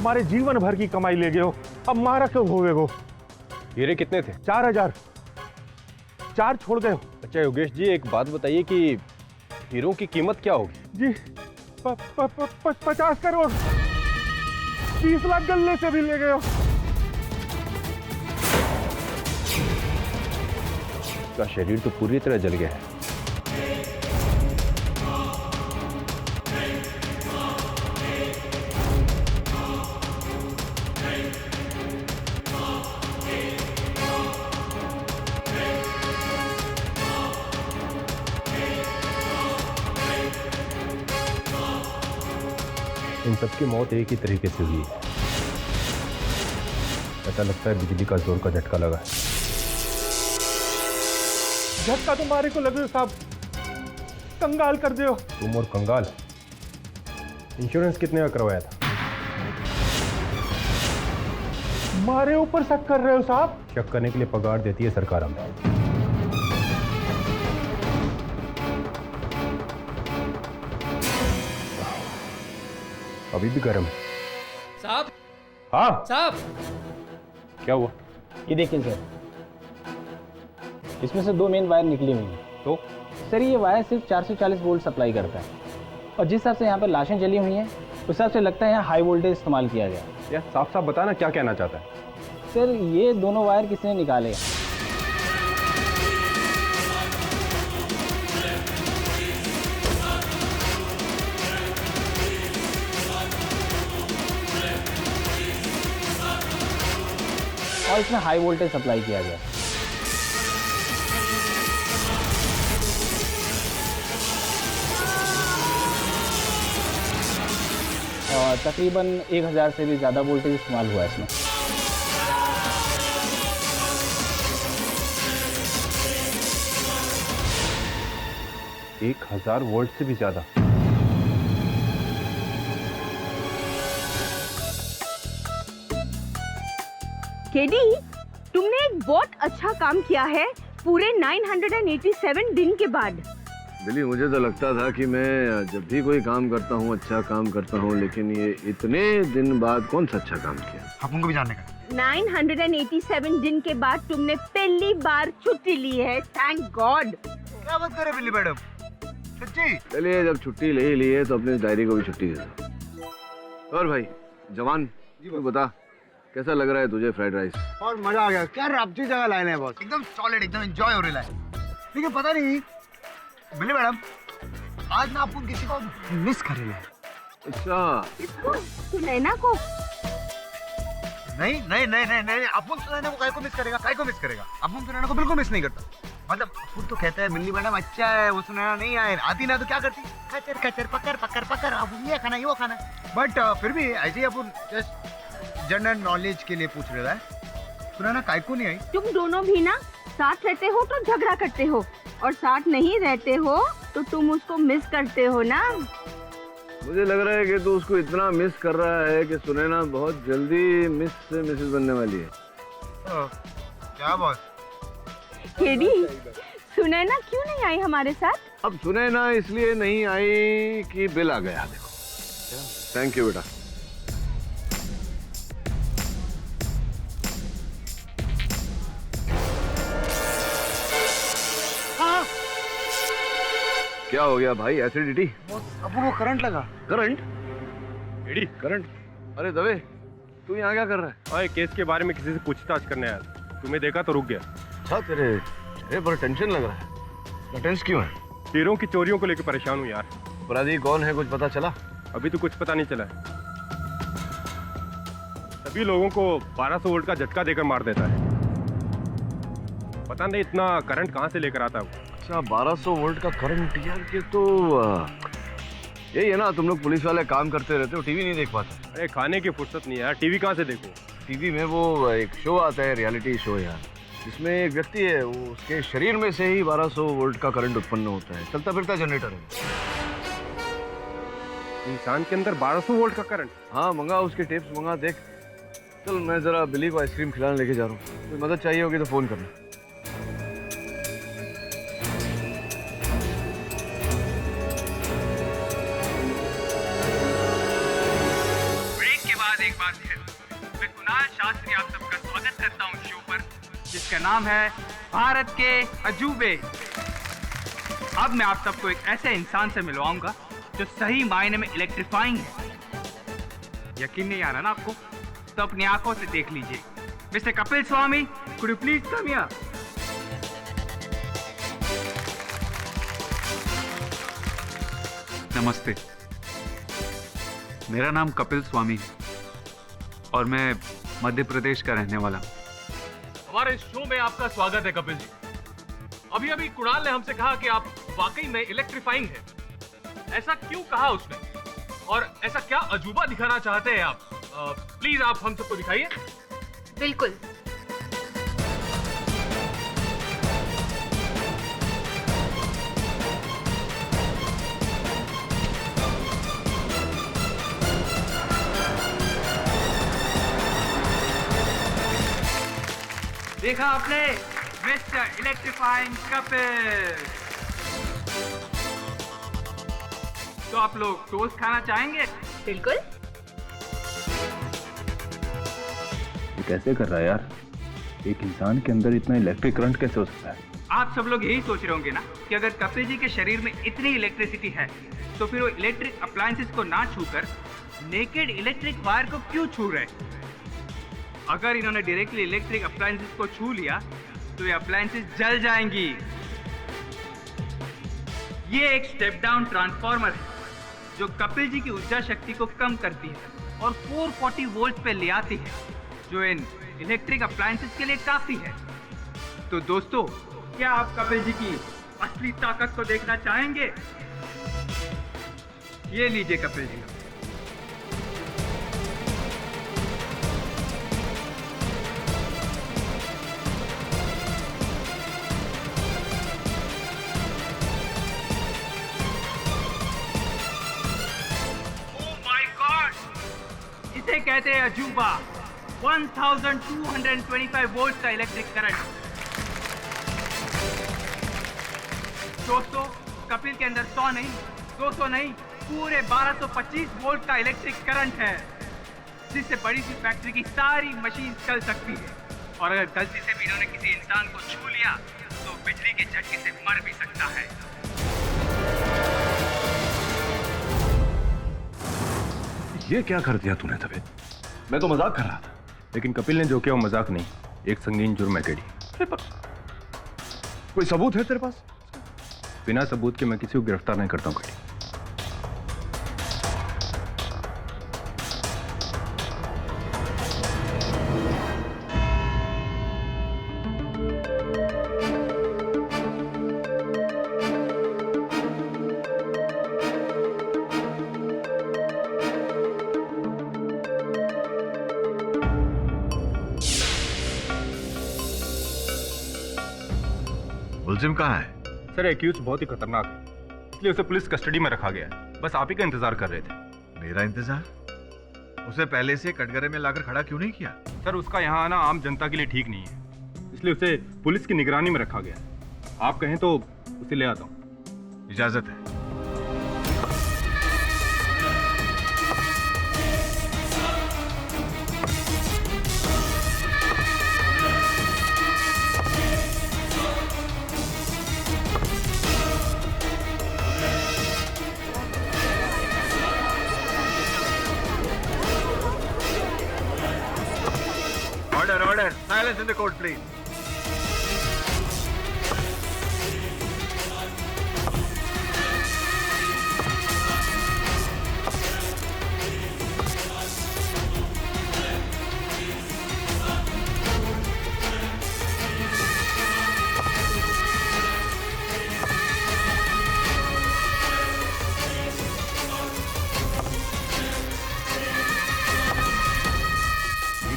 हमारे जीवन भर की कमाई ले गए हो, अब मारा क्यों होवे हो? हीरे कितने थे? 4000। 4 छोड़ गए हो। अच्छा योगेश जी, एक बात बताइए कि हीरों की कीमत क्या होगी? जी 50 करोड़। 30 लाख गल्ले से भी ले गए हो। उसका शरीर तो पूरी तरह जल गया है। इन सबकी मौत एक ही तरीके से हुई है। ऐसा लगता है बिजली का जोर का झटका लगा है। झटका तुम्हारे को लगे साहब, कंगाल कर दे हो। तुम और कंगाल। इंश्योरेंस कितने का करवाया था? हमारे ऊपर शक कर रहे हो साहब? शक करने के लिए पगार देती है सरकार हमें। अभी भी गर्म है साहब। हाँ साहब, क्या हुआ? ये देखिए सर, इसमें से 2 मेन वायर निकली हुई हैं। तो सर ये वायर सिर्फ 440 वोल्ट सप्लाई करता है, और जिस हिसाब से यहाँ पर लाशें जली हुई हैं उस हिसाब से लगता है यहाँ हाई वोल्टेज इस्तेमाल किया गया। यार साफ साफ बताना क्या कहना चाहता है? सर ये दोनों वायर किसने निकाले? और इसमें हाई वोल्टेज सप्लाई किया गया। और तकरीबन 1000 से भी ज़्यादा वोल्टेज इस्तेमाल हुआ है इसमें। एक 1000 वोल्ट से भी ज्यादा। केडी, तुमने एक बहुत अच्छा काम किया है पूरे 987 दिन के बाद। बिली, मुझे तो लगता था कि मैं जब भी कोई काम करता हूँ अच्छा काम करता हूँ, लेकिन ये इतने दिन बाद कौन सा अच्छा काम किया? आप उनको भी जानने का। 987 दिन के बाद तुमने पहली बार छुट्टी ली है, थैंक गॉड। क्या बात कर रहे बिल्ली मैडम, सच्ची? चलिए, जब छुट्टी ले ही ली है तो अपने डायरी को भी छुट्टी दे दो। और भाई जवान, तू बता कैसा लग रहा है तुझे फ्राइड राइस? और मजा आ गया, क्या रबजी जगह लाए हैं बॉस, एकदम सॉलिड, एकदम एंजॉय हो रहा है। लेकिन पता नहीं बिल्ली मैडम, आज ना आपको किसी को मिस कर रहे हैं। अच्छा, तू नैना को? नहीं, अपन तो नैना को काहे को मिस करेगा? काहे को मिस करेगा? अपन तो नैना को बिल्कुल मिस नहीं करता। मतलब अपुन तो कहता है बिल्ली मैडम अच्छा है, वो सुनैना नहीं आए, आती ना तो क्या करती, कचर कचर पकड़ पकड़ पकड़, अब ये खाना ये वो खाना। बट फिर भी ऐसे ही अपुन जस्ट जनरल नॉलेज के लिए पूछ रहा है, सुनैना काय को नहीं आई? तुम दोनों भी ना साथ रहते हो तो झगड़ा करते हो, और साथ नहीं रहते हो तो तुम उसको मिस करते हो ना। मुझे लग रहा है कि तू उसको इतना मिस कर रहा है कि सुनैना बहुत जल्दी मिस से मिसेस बनने वाली है। क्या बॉस? केडी, सुनैना क्यों नहीं आई हमारे साथ? अब सुनैना इसलिए नहीं आई कि बिल आ गया। देखो, थैंक यू बेटा। क्या हो गया भाई? एसिडिटी? अपुन वो करंट लगा। करंट? Eddie, current? अरे दवे, तू यहाँ क्या कर रहा है? हाँ, केस के बारे में किसी से पूछताछ करने आया। तुम्हें देखा तो रुक गया। अच्छा, तेरे पर टेंशन लग रहा है। टेंशन क्यों है? हीरों की चोरियों को लेकर परेशान हूँ यार। अपराधी कौन है, कुछ पता चला? अभी तो कुछ पता नहीं चला है। सभी लोगों को 1200 वोल्ट का झटका देकर मार देता है। पता नहीं इतना करंट कहाँ से लेकर आता है वो। अच्छा, 1200 वोल्ट का करंट यार, ये तो यही है ना, तुम लोग पुलिस वाले काम करते रहते हो, टीवी नहीं देख पाते। अरे खाने की फुर्सत नहीं है यार, टीवी कहाँ से देखो। टीवी में वो एक शो आता है, रियलिटी शो यार, जिसमें एक व्यक्ति है, वो उसके शरीर में से ही 1200 वोल्ट का करंट उत्पन्न होता है, चलता फिरता जनरेटर है। इंसान के अंदर 1200 वोल्ट का करंट? हाँ, मंगा उसके टेप्स मंगा, देख। चल, मैं जरा बिली को आइसक्रीम खिलाने लेके जा रहा हूँ, कोई मदद चाहिए होगी तो फोन करना। एक बार फिर मैं कुणाल शास्त्री आप सबका स्वागत करता हूं शो पर, जिसका नाम है भारत के अजूबे। अब मैं आप सबको एक ऐसे इंसान से मिलवाऊंगा जो सही मायने में इलेक्ट्रीफाइंग है। यकीन नहीं आ रहा ना आपको? तो अपनी आंखों से देख लीजिए। Mister Kapil Swami, could you please come here? नमस्ते, मेरा नाम कपिल स्वामी है और मैं मध्य प्रदेश का रहने वाला हूँ। हमारे शो में आपका स्वागत है कपिल जी। अभी अभी कुणाल ने हमसे कहा कि आप वाकई में इलेक्ट्रीफाइंग हैं। ऐसा क्यों कहा उसने, और ऐसा क्या अजूबा दिखाना चाहते हैं आप? प्लीज आप हम सबको दिखाइए। बिल्कुल। देखा आपने, मिस्टर इलेक्ट्रीफाइंग कपिल। तो आप लोग टोस्ट खाना चाहेंगे? बिल्कुल। ये कैसे कर रहा है यार? एक इंसान के अंदर इतना इलेक्ट्रिक करंट कैसे हो सकता है? आप सब लोग यही सोच रहे होंगे ना कि अगर कपिल जी के शरीर में इतनी इलेक्ट्रिसिटी है तो फिर वो इलेक्ट्रिक अप्लायंसेस को ना छूकर नेकेड इलेक्ट्रिक वायर को क्यों छू रहे? अगर इन्होंने डायरेक्टली इलेक्ट्रिक अप्लायंसेस को छू लिया तो ये अप्लायंसेस जल जाएंगी। ये एक स्टेप डाउन ट्रांसफार्मर है जो कपिल जी की ऊर्जा शक्ति को कम करती है और 440 वोल्ट पे ले आती है, जो इन इलेक्ट्रिक अप्लायंसेस के लिए काफी है। तो दोस्तों, क्या आप कपिल जी की असली ताकत को देखना चाहेंगे? ये लीजिए कपिल जी। इसे कहते हैं अजूबा। 1225 वोल्ट का इलेक्ट्रिक करंट। दोस्तों, कपिल के अंदर 100 नहीं, 200 नहीं, पूरे 1225 वोल्ट का इलेक्ट्रिक करंट है, जिससे बड़ी सी फैक्ट्री की सारी मशीन चल सकती है। और अगर गलती से भी इन्होंने किसी इंसान को छू लिया तो बिजली के झटके से मर भी सकता है। ये क्या कर दिया तूने तबे? मैं तो मजाक कर रहा था। लेकिन कपिल ने जो किया वो मजाक नहीं, एक संगीन जुर्म है केडी। कोई सबूत है तेरे पास? बिना सबूत के मैं किसी को गिरफ्तार नहीं करता हूँ केडी। मुलजिम कहाँ है? सर एक्यूज बहुत ही खतरनाक है, इसलिए उसे पुलिस कस्टडी में रखा गया है। बस आप ही का इंतजार कर रहे थे। मेरा इंतजार? उसे पहले से कटघरे में लाकर खड़ा क्यों नहीं किया? सर उसका यहाँ आना आम जनता के लिए ठीक नहीं है, इसलिए उसे पुलिस की निगरानी में रखा गया है। आप कहें तो उसे ले आता हूँ। इजाजत है। Order. Silence in the court, please.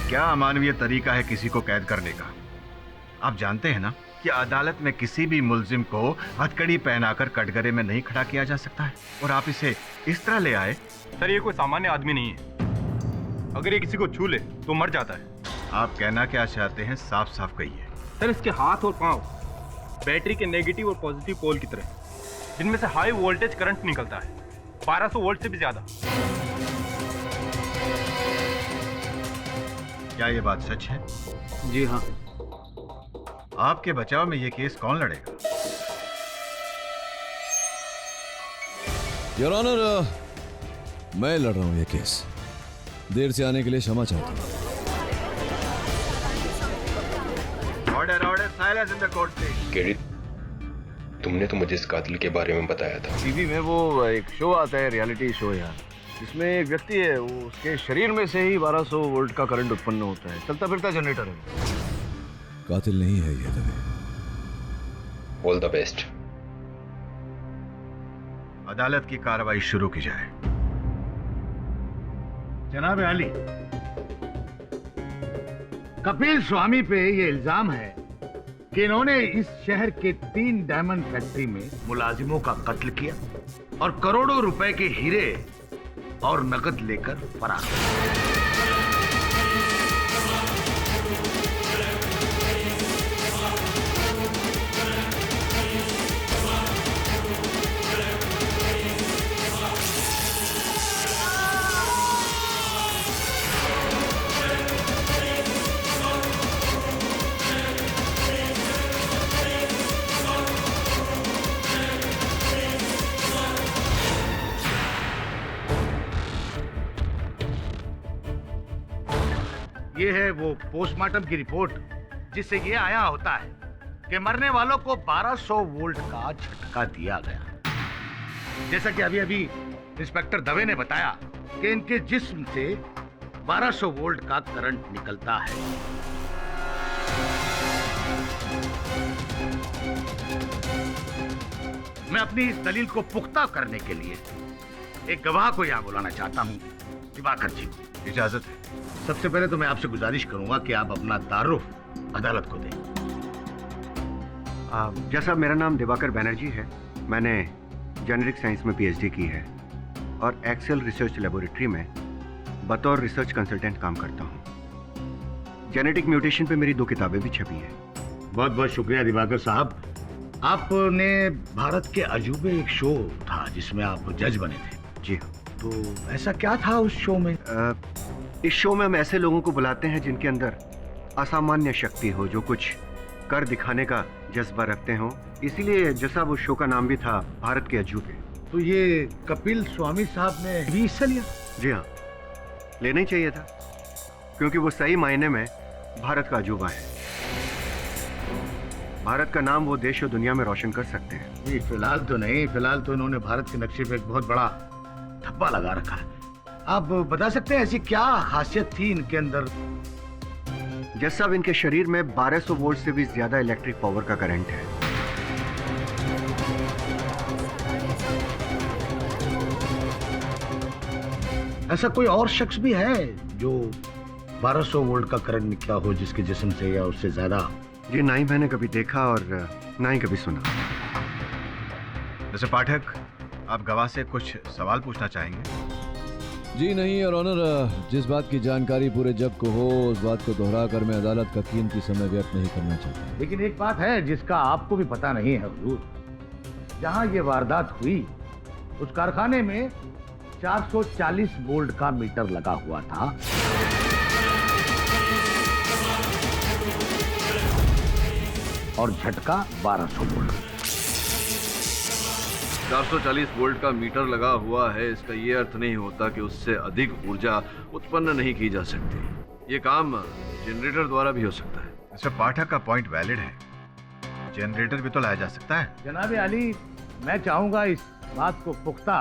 क्या अमानवीय तरीका है किसी को कैद करने का? आप जानते हैं ना कि अदालत में किसी भी मुलजिम को हथकड़ी पहनाकर कटघरे में नहीं खड़ा किया जा सकता है, और आप इसे इस तरह ले आए। सर ये कोई सामान्य आदमी नहीं है, अगर ये किसी को छू ले तो मर जाता है। आप कहना क्या चाहते हैं, साफ साफ कहिए। सर इसके हाथ और पांव बैटरी के नेगेटिव और पॉजिटिव पोल की तरह, जिनमें से हाई वोल्टेज करंट निकलता है, 1200 वोल्ट से भी ज्यादा। क्या ये बात सच है? जी हाँ। आपके बचाव में ये केस कौन लड़ेगा? योर ऑनर, मैं लड़ रहा हूं ये केस। देर से आने के लिए क्षमा चाहता हूं। Order, silence in the court please. KD, तुमने तो मुझे इस कातिल के बारे में बताया था। टीवी में वो एक शो आता है, रियलिटी शो यार, जिसमें एक व्यक्ति है, वो उसके शरीर में से ही 1200 वोल्ट का करंट उत्पन्न होता है। चलता फिरता जनरेटर है। कातिल नहीं है ये दबे। All the best. अदालत की कार्रवाई शुरू की जाए। जनाब आली, कपिल स्वामी पे ये इल्जाम है कि इन्होंने इस शहर के 3 डायमंड फैक्ट्री में मुलाजिमों का कत्ल किया और करोड़ों रुपए के हीरे और नकद लेकर फरार। ये है वो पोस्टमार्टम की रिपोर्ट जिससे ये आया होता है कि मरने वालों को 1200 वोल्ट का झटका दिया गया। जैसा कि अभी इंस्पेक्टर दवे ने बताया कि इनके जिस्म से 1200 वोल्ट का करंट निकलता है। मैं अपनी इस दलील को पुख्ता करने के लिए एक गवाह को यहाँ बुलाना चाहता हूँ। दिवाकर जी, इजाजत है। सबसे पहले तो मैं आपसे गुजारिश करूंगा कि आप अपना तारुफ अदालत को दें। जैसा मेरा नाम दिवाकर बैनर्जी है, मैंने जेनेरिक साइंस में पीएचडी की है और एक्सेल रिसर्च लेबोरेटरी में बतौर रिसर्च कंसल्टेंट काम करता हूँ। जेनेटिक म्यूटेशन पे मेरी 2 किताबें भी छपी हैं। बहुत बहुत शुक्रिया दिवाकर साहब। आपने भारत के अजूबे एक शो था जिसमें आप जज बने थे। जी, तो ऐसा क्या था उस शो में? इस शो में हम ऐसे लोगों को बुलाते हैं जिनके अंदर असामान्य शक्ति हो, जो कुछ कर दिखाने का जज्बा रखते हो। इसीलिए जैसा वो शो का नाम भी था, भारत के अजूबे। तो ये कपिल स्वामी साहब ने भी हिस्सा लिया? जी हाँ, लेना ही चाहिए था, क्योंकि वो सही मायने में भारत का अजूबा है। भारत का नाम वो देश और दुनिया में रोशन कर सकते हैं। जी, फिलहाल तो नहीं। फिलहाल तो इन्होंने भारत के नक्शे पे एक बहुत बड़ा धब्बा लगा रखा है। आप बता सकते हैं ऐसी क्या खासियत थी इनके अंदर? जैसा अब इनके शरीर में 1200 वोल्ट से भी ज्यादा इलेक्ट्रिक पावर का करंट है। ऐसा कोई और शख्स भी है जो 1200 वोल्ट का करंट निकला हो जिसके जिस्म से या उससे ज्यादा? जी नहीं, मैंने कभी देखा और ना ही कभी सुना। मिस्टर पाठक, आप गवाह से कुछ सवाल पूछना चाहेंगे? जी नहीं योर ऑनर, जिस बात की जानकारी पूरे जग को हो उस बात को दोहराकर मैं अदालत का कीमती समय व्यर्थ नहीं करना चाहता। लेकिन एक बात है जिसका आपको भी पता नहीं है हुजूर, जहां ये वारदात हुई उस कारखाने में 440 वोल्ट का मीटर लगा हुआ था और झटका 1200 वोल्ट। 440 वोल्ट का मीटर लगा हुआ है, इसका ये अर्थ नहीं होता कि उससे अधिक ऊर्जा उत्पन्न नहीं की जा सकती। ये काम जनरेटर द्वारा भी हो सकता है। मिस्टर पाठक का पॉइंट वैलिड है, जनरेटर भी तो लाया जा सकता है। जनाब अली, मैं चाहूंगा इस बात को पुख्ता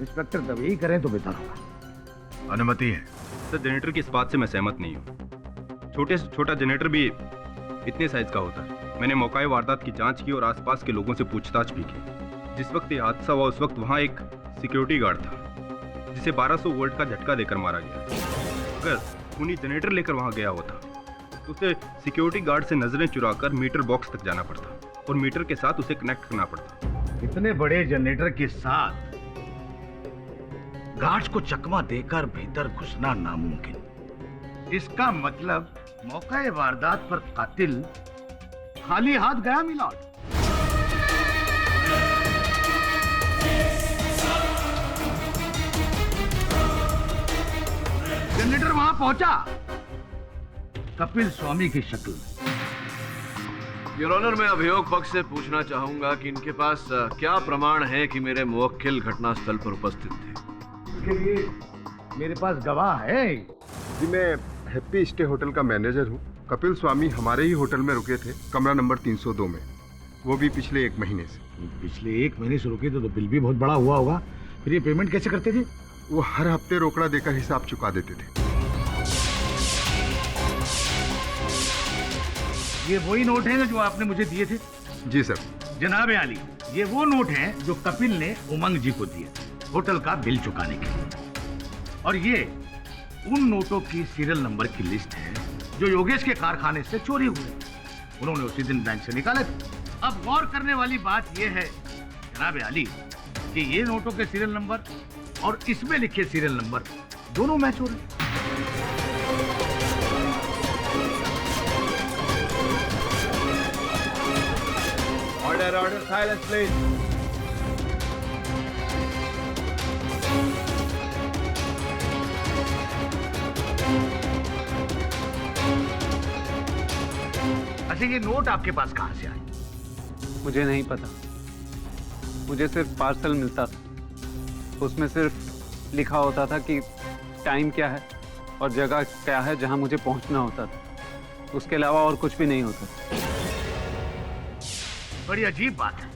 इंस्पेक्टर तभी करें तो बेहतर होगा। अनुमति है। सर, जनरेटर की इस बात से मैं सहमत नहीं हूँ। छोटे से छोटा जनरेटर भी इतने साइज का होता है। मैंने मौके वारदात की जांच की और आसपास के लोगों से पूछताछ भी की। जिस वक्त ये हादसा हुआ उस वक्त वहाँ एक सिक्योरिटी गार्ड था जिसे 1200 वोल्ट का झटका देकर मारा गया। अगर खूनी जनरेटर लेकर वहाँ गया होता तो उसे सिक्योरिटी गार्ड से नजरें चुराकर मीटर बॉक्स तक जाना पड़ता और मीटर के साथ उसे कनेक्ट करना पड़ता। इतने बड़े जनरेटर के साथ गार्ड्स को चकमा देकर भीतर घुसना नामुमकिन। इसका मतलब मौका वारदात पर कातिल खाली हाथ गया मिलॉर्ड। जनरेटर वहां पहुंचा कपिल स्वामी की शक्ल में। योर ऑनर, मैं अभियोग पक्ष से पूछना चाहूंगा कि इनके पास क्या प्रमाण है कि मेरे मुवक्किल घटनास्थल पर उपस्थित थे? इसके लिए मेरे पास गवाह है। जी, मैं हैप्पी स्टे होटल का मैनेजर हूँ। कपिल स्वामी हमारे ही होटल में रुके थे, कमरा नंबर 302 में, वो भी पिछले 1 महीने से। पिछले 1 महीने से रुके थे तो बिल भी बहुत बड़ा हुआ होगा। फिर ये पेमेंट कैसे करते थे? वो हर हफ्ते रोकड़ा देकर हिसाब चुका देते थे। ये वही नोट हैं जो आपने मुझे दिए थे? जी सर। जनाब आली, ये वो नोट हैं जो कपिल ने उमंग जी को दिए होटल का बिल चुकाने के लिए। और ये उन नोटों की सीरियल नंबर की लिस्ट है जो योगेश के कारखाने से चोरी हुए। उन्होंने उसी दिन बैंक से निकाले थे। अब गौर करने वाली बात यह है जनाब आली कि ये नोटों के सीरियल नंबर और इसमें लिखे सीरियल नंबर दोनों मैच हो रहे। Order, order, silence, please. अच्छा, ये नोट आपके पास कहां से आए? मुझे नहीं पता, मुझे सिर्फ पार्सल मिलता था। उसमें सिर्फ लिखा होता था कि टाइम क्या है और जगह क्या है जहां मुझे पहुंचना होता था। उसके अलावा और कुछ भी नहीं होता। बड़ी अजीब बात है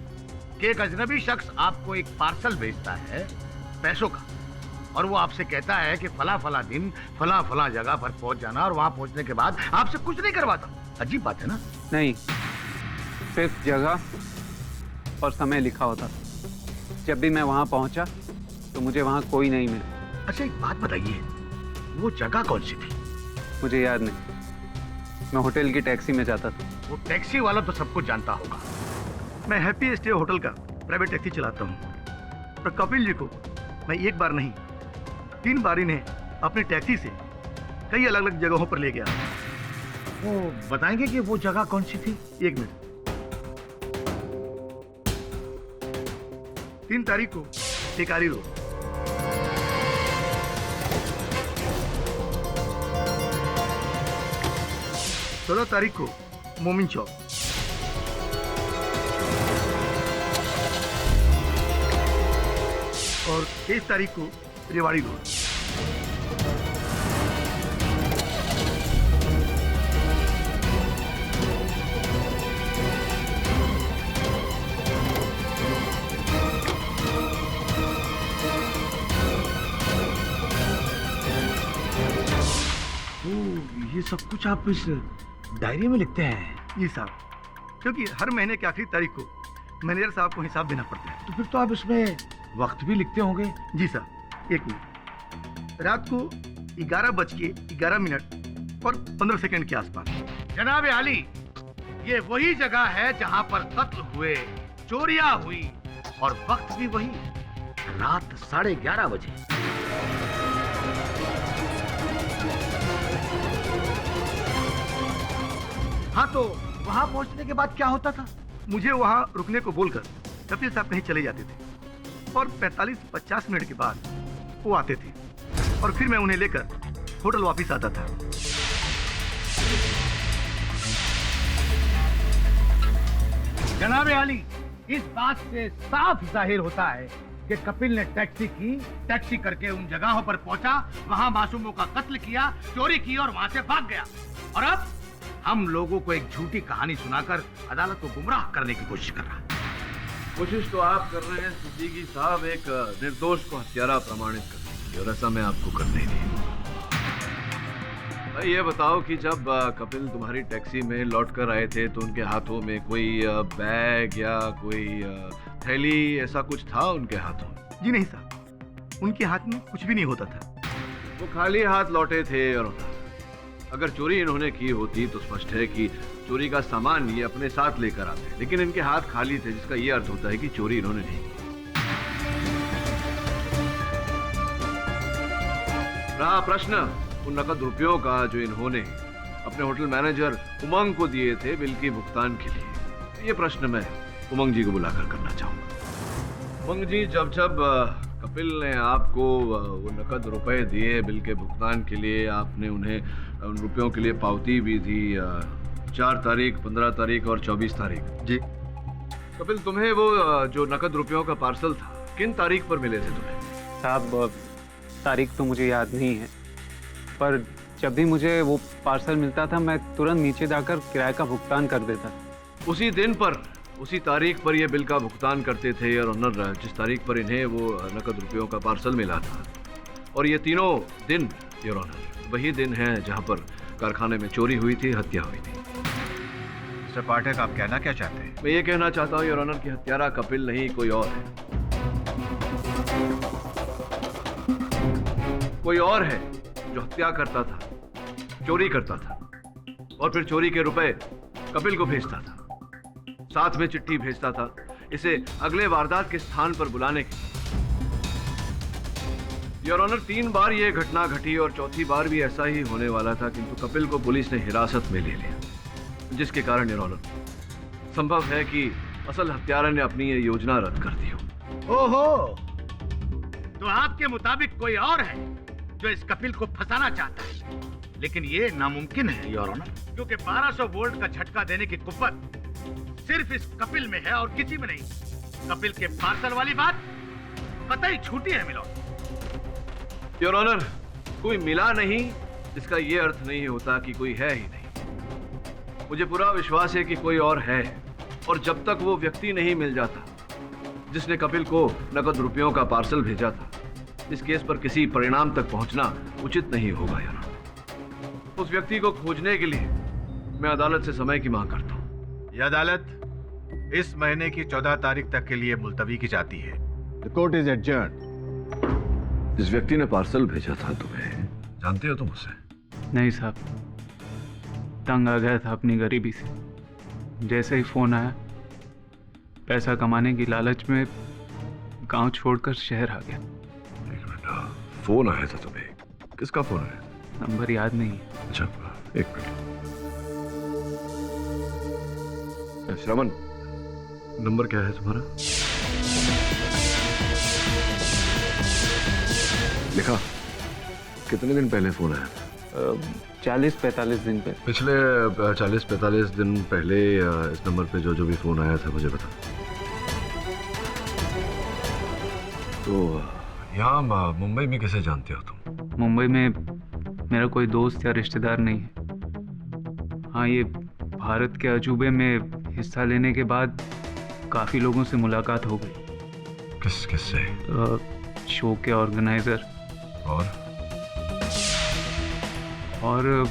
कि एक अजनबी शख्स आपको एक पार्सल भेजता है पैसों का और वो आपसे कहता है कि फला फला दिन फला फला जगह पर पहुंच जाना और वहां पहुंचने के बाद आपसे कुछ नहीं करवाता। अजीब बात है ना? नहीं, सिर्फ जगह और समय लिखा होता था। जब भी मैं वहां पहुंचा तो मुझे वहां कोई नहीं मिला। अच्छा, एक बात बताइए, वो जगह कौन सी थी? मुझे याद नहीं। मैं होटल की टैक्सी में जाता था। वो टैक्सी वाला तो सबको जानता होगा। मैं हैप्पी स्टे होटल का प्राइवेट टैक्सी चलाता हूँ और कपिल जी को मैं एक बार नहीं 3 बार इन्हें अपनी टैक्सी से कई अलग अलग जगहों पर ले गया। वो बताएंगे कि वो जगह कौन सी थी? 1 मिनट। 3 तारीख को टेकारी रोड, 16 तारीख को मोमिन चौक, और 23 तारीख को रेवाड़ी रोड। ये सब कुछ आप इस डायरी में लिखते हैं? जी साहब, क्योंकि हर महीने की आखिरी तारीख को मैनेजर साहब को हिसाब देना पड़ता है। तो फिर तो आप इसमें वक्त भी लिखते होंगे? जी साहब, 1 मिनट। रात को 11:11 और 15 सेकंड के आसपास। जनाब आली, ये वही जगह है जहां पर कत्ल हुए, चोरियां हुई और वक्त भी वही, रात 11:30 बजे। हाँ, तो वहां पहुंचने के बाद क्या होता था? मुझे वहां रुकने को बोलकर कपिल साहब कहीं चले जाते थे और 45-50 मिनट के बाद वो आते थे और फिर मैं उन्हें लेकर होटल वापस आता था। जनाबे आली, इस बात से साफ जाहिर होता है कि कपिल ने टैक्सी की, टैक्सी करके उन जगहों पर पहुंचा, वहां मासूमों का कत्ल किया, चोरी की और वहां से भाग गया। और अब हम लोगों को एक झूठी कहानी सुनाकर अदालत को गुमराह करने की कोशिश कर रहा है। कोशिश तो आप कर रहे हैं सिद्दीकी साहब एक निर्दोष को हत्यारा प्रमाणित करने की, और ऐसा मैं आपको करने नहीं दूंगा। भाई ये बताओ कि जब कपिल तुम्हारी टैक्सी में लौट कर आए थे तो उनके हाथों में कोई बैग या कोई थैली ऐसा कुछ था उनके हाथों में? जी नहीं साहब, उनके हाथ में कुछ भी नहीं होता था। वो खाली हाथ लौटे थे। और अगर चोरी इन्होंने की होती तो स्पष्ट है कि चोरी का सामान ये अपने साथ लेकर आते, लेकिन इनके हाथ खाली थे, जिसका ये अर्थ होता है कि चोरी इन्होंने नहीं की। रहा प्रश्न उन नकद रुपयों का जो इन्होंने अपने होटल मैनेजर उमंग को दिए थे बिल के भुगतान के लिए, ये प्रश्न मैं उमंग जी को बुलाकर करना चाहूंगा। उमंग जी, जब जब कपिल ने आपको वो नकद रुपए दिए बिल के भुगतान के लिए, आपने उन्हें उन रुपयों के लिए पावती भी दी 4 तारीख, 15 तारीख और 24 तारीख। जी कपिल, तुम्हें वो जो नकद रुपयों का पार्सल था किन तारीख पर मिले थे तुम्हें? साहब तारीख तो मुझे याद नहीं है, पर जब भी मुझे वो पार्सल मिलता था मैं तुरंत नीचे जाकर किराए का भुगतान कर देता। उसी दिन पर, उसी तारीख पर ये बिल का भुगतान करते थे और ऑनर जिस तारीख पर इन्हें वो नकद रुपयों का पार्सल मिला था। और ये तीनों दिन योर ऑनर वही दिन है जहां पर कारखाने में चोरी हुई थी, हत्या हुई थी। मिस्टर पाठक, आप कहना क्या चाहते हैं? मैं ये कहना चाहता हूँ योर ऑनर कि हत्यारा कपिल नहीं कोई और है। कोई और है जो हत्या करता था, चोरी करता था और फिर चोरी के रुपए कपिल को भेजता था, साथ में चिट्ठी भेजता था इसे अगले वारदात के स्थान पर बुलाने के। योर ऑनर 3 बार यह घटना घटी और चौथी बार भी ऐसा ही होने वाला था, किंतु कपिल को पुलिस ने हिरासत में ले लिया, जिसके कारण योर ऑनर संभव है कि असल हत्यारा ने अपनी ये योजना रद्द कर दी हो। ओहो, तो आपके मुताबिक कोई और है जो इस कपिल को फंसाना चाहता है, लेकिन ये नामुमकिन है योर ऑनर, क्योंकि 1200 वोल्ट का झटका देने की कुव्वत सिर्फ इस कपिल में है और किसी में नहीं। कपिल के पार्सल वाली बात कतई झूठी है मिलो। योर ऑनर, कोई मिला नहीं इसका ये अर्थ नहीं होता कि कोई है ही नहीं। मुझे पूरा विश्वास है कि कोई और है, और जब तक वो व्यक्ति नहीं मिल जाता जिसने कपिल को नकद रुपयों का पार्सल भेजा था, इस केस पर किसी परिणाम तक पहुंचना उचित नहीं होगा यार। उस व्यक्ति को खोजने के लिए मैं अदालत से समय की मांग करता हूं। यह अदालत इस महीने की 14 तारीख तक के लिए मुलतवी की जाती है। The court is adjourned. जिस व्यक्ति ने पार्सल भेजा था तुम्हें, जानते हो तुम उसे? नहीं साहब, तंग आ गया था अपनी गरीबी से। जैसे ही फोन आया, पैसा कमाने की लालच में गांव छोड़कर शहर आ गया। फोन आया था तुम्हें? किसका फोन आया? नंबर याद नहीं है। अच्छा, एक मिनट। श्रवण, नंबर क्या है तुम्हारा? लिखा। कितने दिन पहले फोन आया था? 40-45 दिन पहले। पिछले 40-45 दिन पहले इस नंबर पे जो भी फोन आया था मुझे बता। तो यहाँ मुंबई में कैसे जानते हो तुम? मुंबई में मेरा कोई दोस्त या रिश्तेदार नहीं है। हाँ, ये भारत के अजूबे में हिस्सा लेने के बाद काफ़ी लोगों से मुलाकात हो गई। किससे? शो के ऑर्गेनाइजर और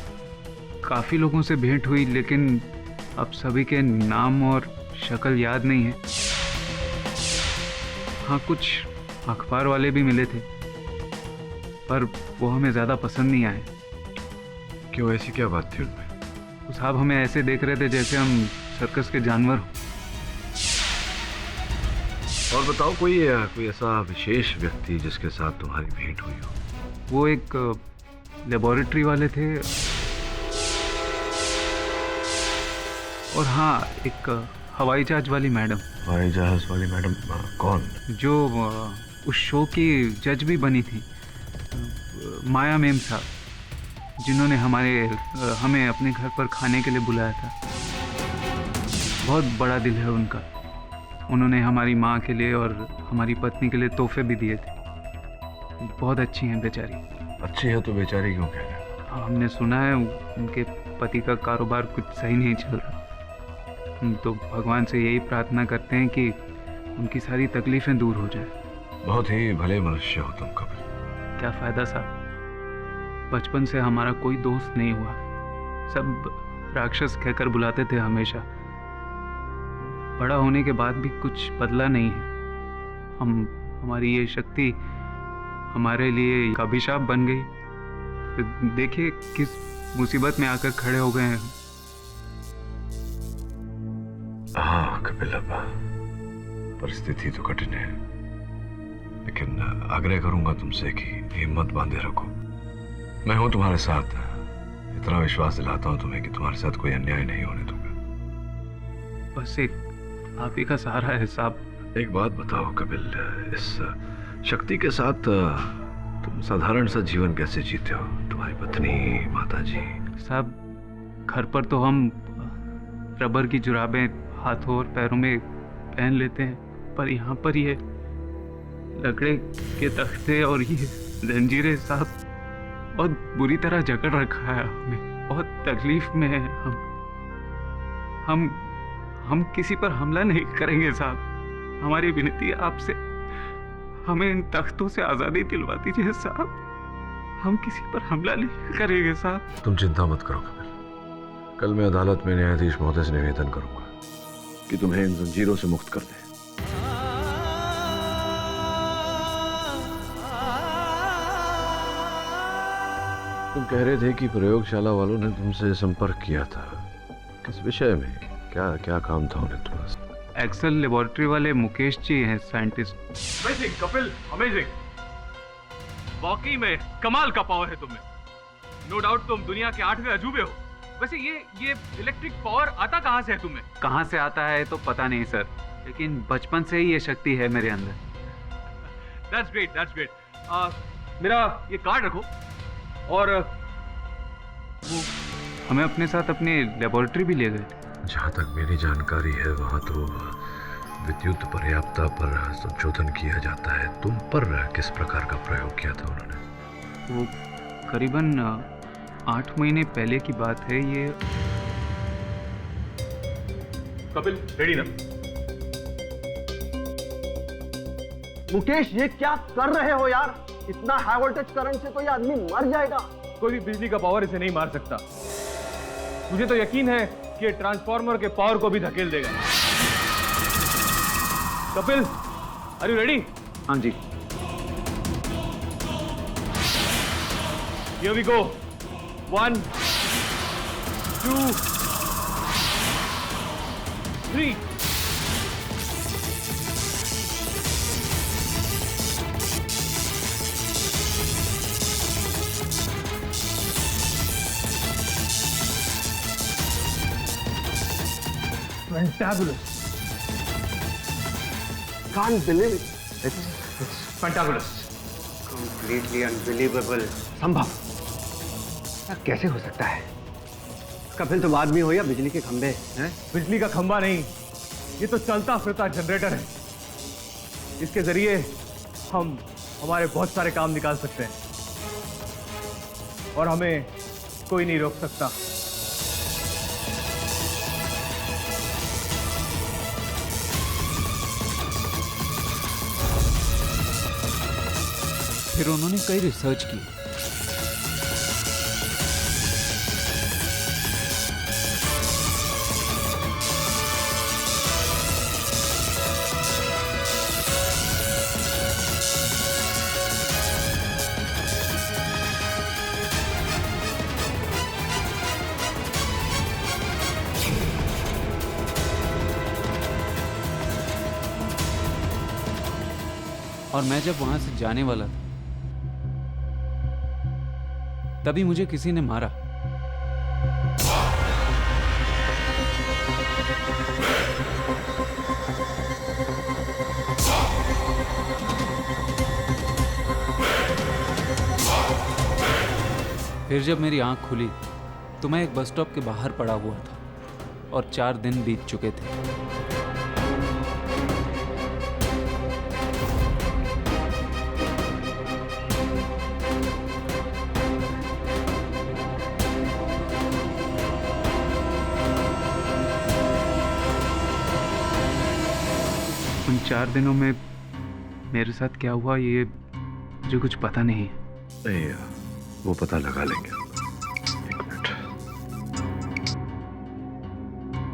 काफ़ी लोगों से भेंट हुई, लेकिन अब सभी के नाम और शक्ल याद नहीं है। हाँ, कुछ अखबार वाले भी मिले थे, पर वो हमें ज़्यादा पसंद नहीं आए। क्यों, ऐसी क्या बात थी उनमें? साहब हमें ऐसे देख रहे थे जैसे हम सर्कस के जानवर हो। और बताओ, कोई ऐसा विशेष व्यक्ति जिसके साथ तुम्हारी भेंट हुई हो? वो एक लेबोरेटरी वाले थे, और हाँ, एक हवाई जहाज वाली मैडम। हवाई जहाज वाली मैडम? कौन? जो उस शो की जज भी बनी थी, माया मेम साहब, जिन्होंने हमें अपने घर पर खाने के लिए बुलाया था। बहुत बड़ा दिल है उनका। उन्होंने हमारी माँ के लिए और हमारी पत्नी के लिए तोहफे भी दिए थे। बहुत अच्छी हैं बेचारी। अच्छी है तो बेचारी क्यों कह रहे हो? हमने सुना है उनके पति का कारोबार कुछ सही नहीं चल रहा। हम तो भगवान से यही प्रार्थना करते हैं कि उनकी सारी तकलीफें दूर हो जाए। बहुत ही भले मनुष्य हो तुम कपिल। क्या फायदा साहब, बचपन से हमारा कोई दोस्त नहीं हुआ। सब राक्षस कहकर बुलाते थे हमेशा। बड़ा होने के बाद भी कुछ बदला नहीं है। हमारी ये शक्ति हमारे लिए एक अभिशाप बन गई। देखिए किस मुसीबत में आकर खड़े हो गए हैं। हाँ कपिल, अब परिस्थिति तो कठिन है, लेकिन आग्रह करूंगा तुमसे कि हिम्मत बांधे रखो। मैं हूं तुम्हारे साथ। इतना विश्वास दिलाता हूं तुम्हें कि तुम्हारे साथ कोई अन्याय नहीं होने दूंगा। बस एक आप ही का सहारा है साहब। एक बात बताओ कपिल, इस शक्ति के साथ तुम साधारण सा जीवन कैसे जीते हो? तुम्हारी पत्नी, माताजी? साहब, घर पर तो हम रबर की जुराबें हाथों और पैरों में पहन लेते हैं, पर यहाँ पर ये लकड़े के तख्ते और ये जंजीरें साहब बहुत बुरी तरह जकड़ रखा है हमें। बहुत तकलीफ में है हम किसी पर हमला नहीं करेंगे साहब। हमारी विनती है आपसे, हमें इन तख्तों से आज़ादी दिलवा दीजिए साहब। हम किसी पर हमला नहीं करेंगे साहब। तुम चिंता मत करो कपिल, कल मैं अदालत में न्यायाधीश महोदय से निवेदन करूंगा कि तुम्हें इन जंजीरों से मुक्त कर दें। तुम कह रहे थे कि प्रयोगशाला वालों ने तुमसे संपर्क किया था, किस विषय में? क्या काम था उन्हें तुम्हारा? एक्सेल लेबोरेटरी वाले मुकेश जी हैं साइंटिस्ट। Amazing Kapil, amazing. वाकई में कमाल का पावर है तुम्हें। नो डाउट तुम दुनिया के 8वें अजूबे हो। वैसे ये इलेक्ट्रिक पावर आता कहाँ से है तुम्हें? कहाँ से आता है तो पता नहीं सर, लेकिन बचपन से ही ये शक्ति है मेरे अंदर। That's great, that's great. मेरा ये कार्ड रखो, और वो हमें अपने साथ अपनी लेबोरेटरी भी ले गए। जहाँ तक मेरी जानकारी है वहाँ तो विद्युत पर्याप्तता पर संशोधन किया जाता है। तुम पर किस प्रकार का प्रयोग किया था उन्होंने? वो करीबन 8 महीने पहले की बात है ये। कपिल रेडी ना? मुकेश, ये क्या कर रहे हो यार? इतना हाई वोल्टेज करंट से तो ये आदमी मर जाएगा। कोई भी बिजली का पावर इसे नहीं मार सकता। मुझे तो यकीन है कि ये ट्रांसफार्मर के पावर को भी धकेल देगा। Kapil, are you ready? हाँ जी। Here we go. 1, 2, 3. Fantabulous. Can't believe it. It's fantabulous. Completely unbelievable. संभव कैसे हो सकता है? इसका फिर तुम आदमी हो या बिजली के खंभे हैं? बिजली का खंभा नहीं, ये तो चलता फिरता जनरेटर है। इसके जरिए हम हमारे बहुत सारे काम निकाल सकते हैं और हमें कोई नहीं रोक सकता। फिर उन्होंने कई रिसर्च की। और मैं जब वहां से जाने वाला था तभी मुझे किसी ने मारा। फिर जब मेरी आंख खुली तो मैं एक बस स्टॉप के बाहर पड़ा हुआ था और 4 दिन बीत चुके थे। उन 4 दिनों में मेरे साथ क्या हुआ ये मुझे कुछ पता नहीं है। नहीं, वो पता लगा लेंगे।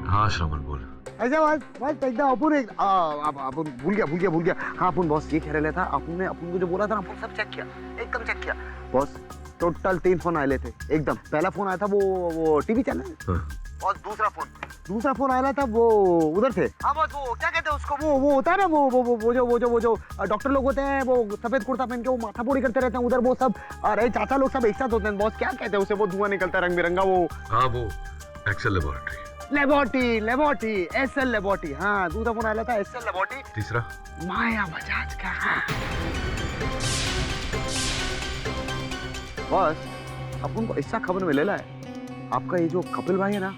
हाँ श्रवण बोल। ऐसा बस एकदम अपन भूल गया। हाँ अपन बॉस ये कह रहे था, अपन को जो बोला था ना अपन सब चेक किया, एकदम चेक किया बॉस। टोटल 3 फोन आए थे एकदम। पहला फोन आया था वो टीवी चैनल और दूसरा फोन आया था वो उधर थे। हाँ बॉस वो क्या कहते हैं उसको, वो होता है ना वो जो डॉक्टर लोग होते हैं, वो सफेद कुर्ता पहन के वो माथा पोड़ी करते रहते हैं उधर, वो सब अरे चाचा लोग सब एक साथ होते हैं बॉस। क्या कहते हैं उसे, वो धुआं निकलता है रंग बिरंगा वो। हाँ वो एक्सेल लेबोरेटरी एसएल लेबोरेटरी। हाँ दूसरा फोन आया था एसएल लेबोरेटरी। तीसरा माया बजाज का। बॉस अपन को ऐसा खबर मिलेला है, आपका ये जो कपिल भाई है ना,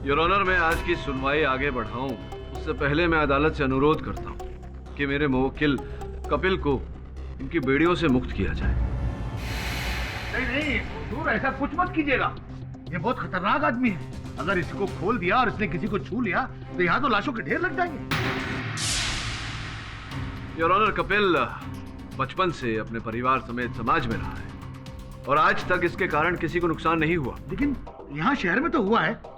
योर ऑनर, मैं आज की सुनवाई आगे बढ़ाऊं उससे पहले मैं अदालत से अनुरोध करता हूं कि मेरे मुवक्किल कपिल को इनकी बेड़ियों से मुक्त किया जाए। नहीं दूर ऐसा कुछ मत कीजिएगा, ये बहुत खतरनाक आदमी है। अगर इसको खोल दिया और इसने किसी को छू लिया तो यहाँ तो लाशों के ढेर लग जाएंगे। योर ऑनर, कपिल बचपन से अपने परिवार समेत समाज में रहा है और आज तक इसके कारण किसी को नुकसान नहीं हुआ। लेकिन यहाँ शहर में तो हुआ है।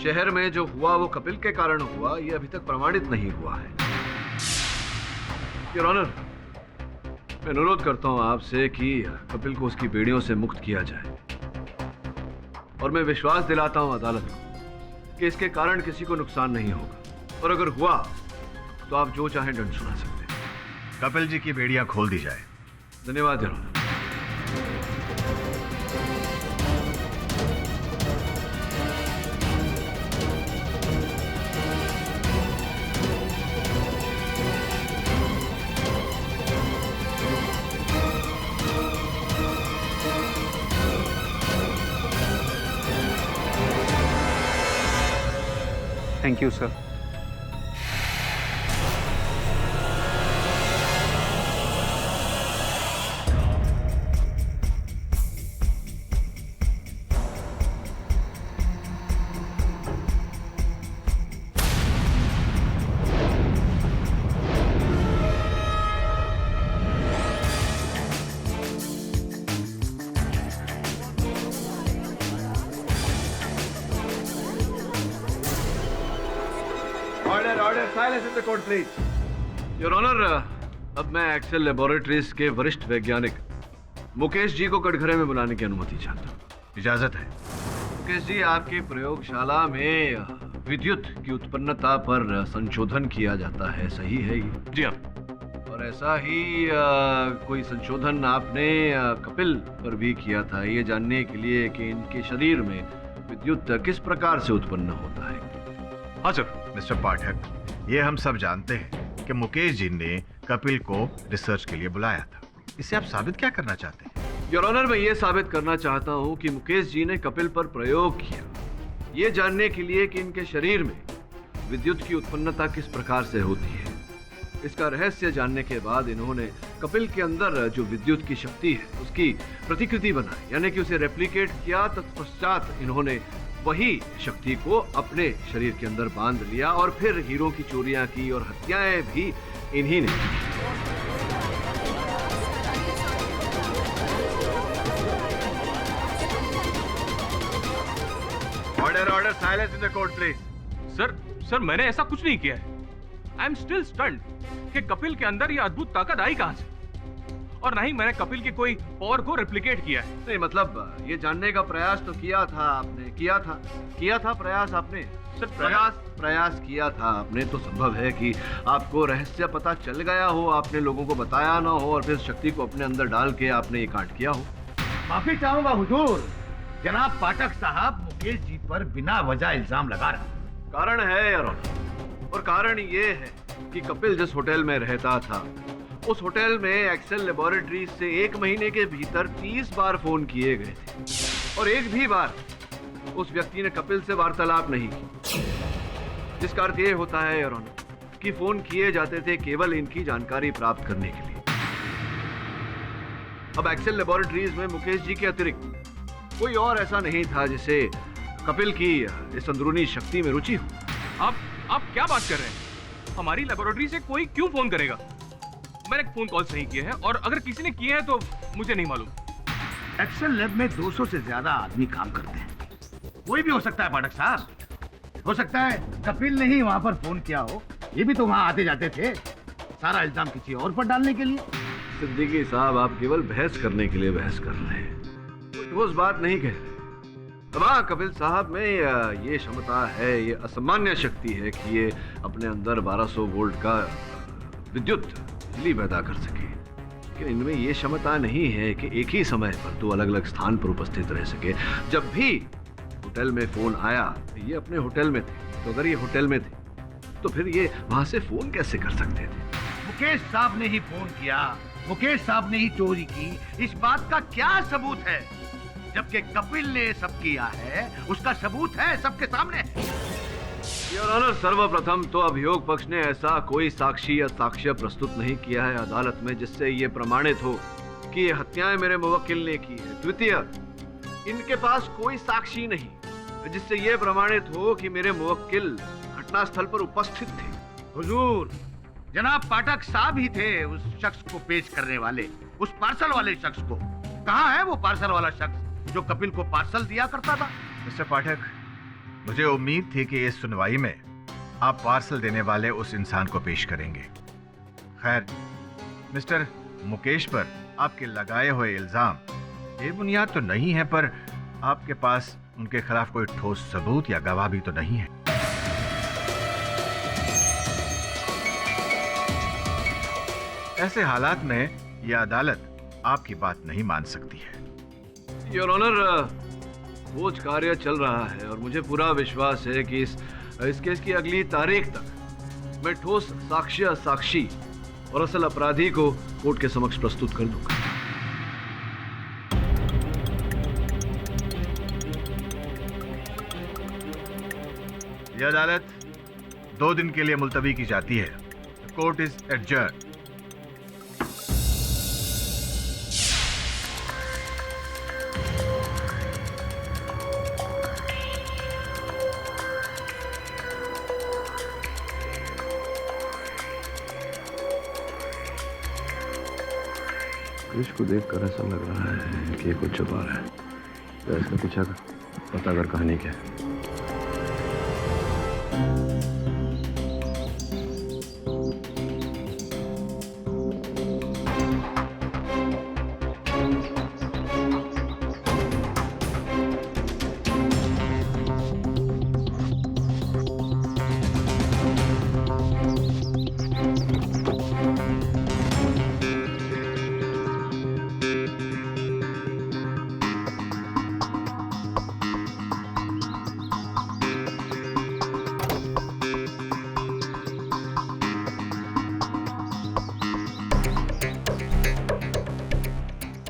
शहर में जो हुआ वो कपिल के कारण हुआ, ये अभी तक प्रमाणित नहीं हुआ है। योर ऑनर, मैं अनुरोध करता हूं आपसे कि कपिल को उसकी बेड़ियों से मुक्त किया जाए और मैं विश्वास दिलाता हूं अदालत को कि इसके कारण किसी को नुकसान नहीं होगा और अगर हुआ तो आप जो चाहें दंड सुना सकते हैं। कपिल जी की बेड़ियां खोल दी जाए। धन्यवाद your honour. Thank you sir. Order, silence in the court, please. Your Honor, अब मैं एक्सेल लेबोरेटरीज के वरिष्ठ वैज्ञानिक मुकेश जी को कटघरे में बुलाने की अनुमति चाहता हूँ। इजाजत है। मुकेश जी, आपकी प्रयोगशाला में विद्युत की उत्पन्नता पर संशोधन किया जाता है, सही है ये? जी हाँ। और ऐसा ही कोई संशोधन आपने कपिल पर भी किया था, ये जानने के लिए कि इनके शरीर में विद्युत किस प्रकार से उत्पन्न होता है। हाँ सर। मिस्टर पाठक, ये हम सब जानते हैं कि मुकेश जी ने कपिल को रिसर्च के लिए बुलाया था। इससे आप साबित क्या करना चाहते हैं? योर ऑनर, मैं ये साबित करना चाहता हूँ कि मुकेश जी ने कपिल पर प्रयोग किया, ये जानने के लिए कि इनके शरीर में विद्युत की उत्पन्नता किस प्रकार से होती है। इसका रहस्य जानने के बाद इन्होंने कपिल के अंदर जो विद्युत की शक्ति है उसकी प्रतिकृति बनाई, यानी कि उसे रेप्लिकेट किया। तत्पश्चात इन्होंने वही शक्ति को अपने शरीर के अंदर बांध लिया और फिर हीरों की चोरियां की और हत्याएं भी इन्हीं ने की। Order, silence in the court please. Sir मैंने ऐसा कुछ नहीं किया है। आई एम स्टिल स्टन्ड कि कपिल के अंदर ये अद्भुत ताकत आई कहां से। और ना ही मैंने कपिल के कोई पावर को रेप्लिकेट किया है। नहीं मतलब ये जानने का प्रयास तो किया था आपने, किया था प्रयास आपने, सिर्फ प्रयास किया था आपने, तो संभव है कि आपको रहस्य पता चल गया हो, आपने लोगों को बताया ना हो और फिर शक्ति को अपने अंदर डाल के आपने ये कांड किया हो। माफी चाहूंगा हुजूर, जनाब पाठक साहब मुकेश जी पर बिना वजह इल्जाम लगा रहा। कारण है योर ऑनर, और कारण ये है कि कपिल जिस होटल में रहता था उस होटल में एक्सेल लेबोरेटरीज से 1 महीने के भीतर 30 बार फोन किए गए थे और एक भी बार उस व्यक्ति ने कपिल से वार्तालाप नहीं की, जिसका अर्थ ये होता है योर ऑनर कि फोन किए जाते थे केवल इनकी जानकारी प्राप्त करने के लिए। अब एक्सेल लेबोरेटरीज में मुकेश जी के अतिरिक्त कोई और ऐसा नहीं था जिसे कपिल की इस अंदरूनी शक्ति में रुचि हो। आप क्या बात कर रहे हैं? हमारी लेबोरेटरी से कोई क्यों फोन करेगा? मैंने फोन कॉल नहीं किए हैं और अगर किसी ने किए हैं तो मुझे नहीं मालूम। एक्सेल लैब में 200 से ज्यादा आदमी काम करते हैं, कोई भी हो सकता है पाठक साहब। हो सकता है कपिल ने ही वहां पर फोन किया हो, ये भी तो वहां आते जाते थे, सारा इल्जाम किसी और पर डालने के लिए। सिद्दीकी साहब आप केवल बहस करने के लिए बहस कर रहे हैं, कोई ठोस बात नहीं कह रहे। हाँ कपिल साहब में ये क्षमता है, ये असामान्य शक्ति है कि ये अपने अंदर 1200 वोल्ट का विद्युत बिजली पैदा कर सके, लेकिन इनमें ये क्षमता नहीं है कि एक ही समय पर 2 अलग अलग स्थान पर उपस्थित रह सके। जब भी होटल में फोन आया ये अपने होटल में थे, तो अगर ये होटल में थे तो फिर ये वहां से फोन कैसे कर सकते थे? मुकेश साहब ने ही फोन किया, मुकेश साहब ने ही चोरी की, इस बात का क्या सबूत है? जबकि कपिल ने सब किया है, उसका सबूत है सबके सामने। योर ऑनर, सर्वप्रथम तो अभियोग पक्ष ने ऐसा कोई साक्षी या साक्ष्य प्रस्तुत नहीं किया है अदालत में जिससे ये प्रमाणित हो कि ये हत्याएं मेरे मुवक्किल ने की है। द्वितीय, इनके पास कोई साक्षी नहीं जिससे ये प्रमाणित हो कि मेरे मुवक्किल घटनास्थल पर उपस्थित थे। हुजूर, जनाब पाठक साहब ही थे उस शख्स को पेश करने वाले, उस पार्सल वाले शख्स को। कहाँ है वो पार्सल वाला शख्स जो कपिल को पार्सल दिया करता था? मिस्टर पाठक, मुझे उम्मीद थी कि इस सुनवाई में आप पार्सल देने वाले उस इंसान को पेश करेंगे। खैर, मिस्टर मुकेश पर आपके लगाए हुए इल्जाम बेबुनियाद तो नहीं है, पर आपके पास उनके खिलाफ कोई ठोस सबूत या गवाह भी तो नहीं है। ऐसे हालात में यह अदालत आपकी बात नहीं मान सकती है। योर ऑनर, खोज कार्य चल रहा है और मुझे पूरा विश्वास है कि इस केस की अगली तारीख तक मैं ठोस साक्ष्य, साक्षी और असल अपराधी को कोर्ट के समक्ष प्रस्तुत कर दूंगा। यह अदालत 2 दिन के लिए मुलतवी की जाती है। Court is adjourn. क्रिश को देखकर ऐसा लग रहा है कि ये कुछ छुपा रहा है। तो इसका पीछा पता कर कहानी क्या है।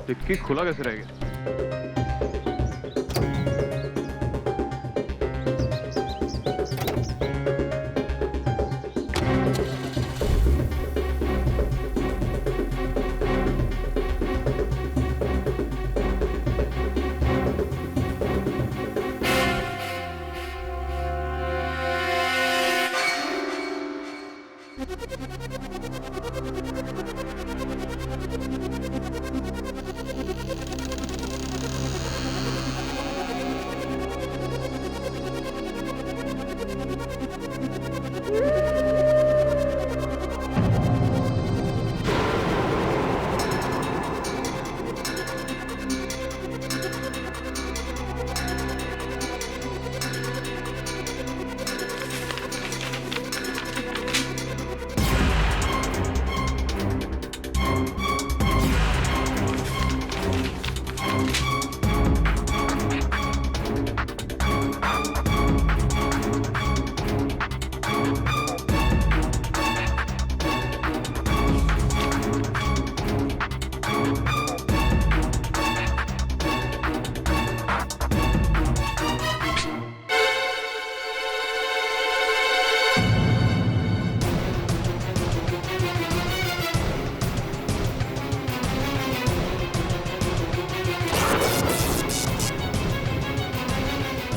डिक्की खुला कैसे रह गया?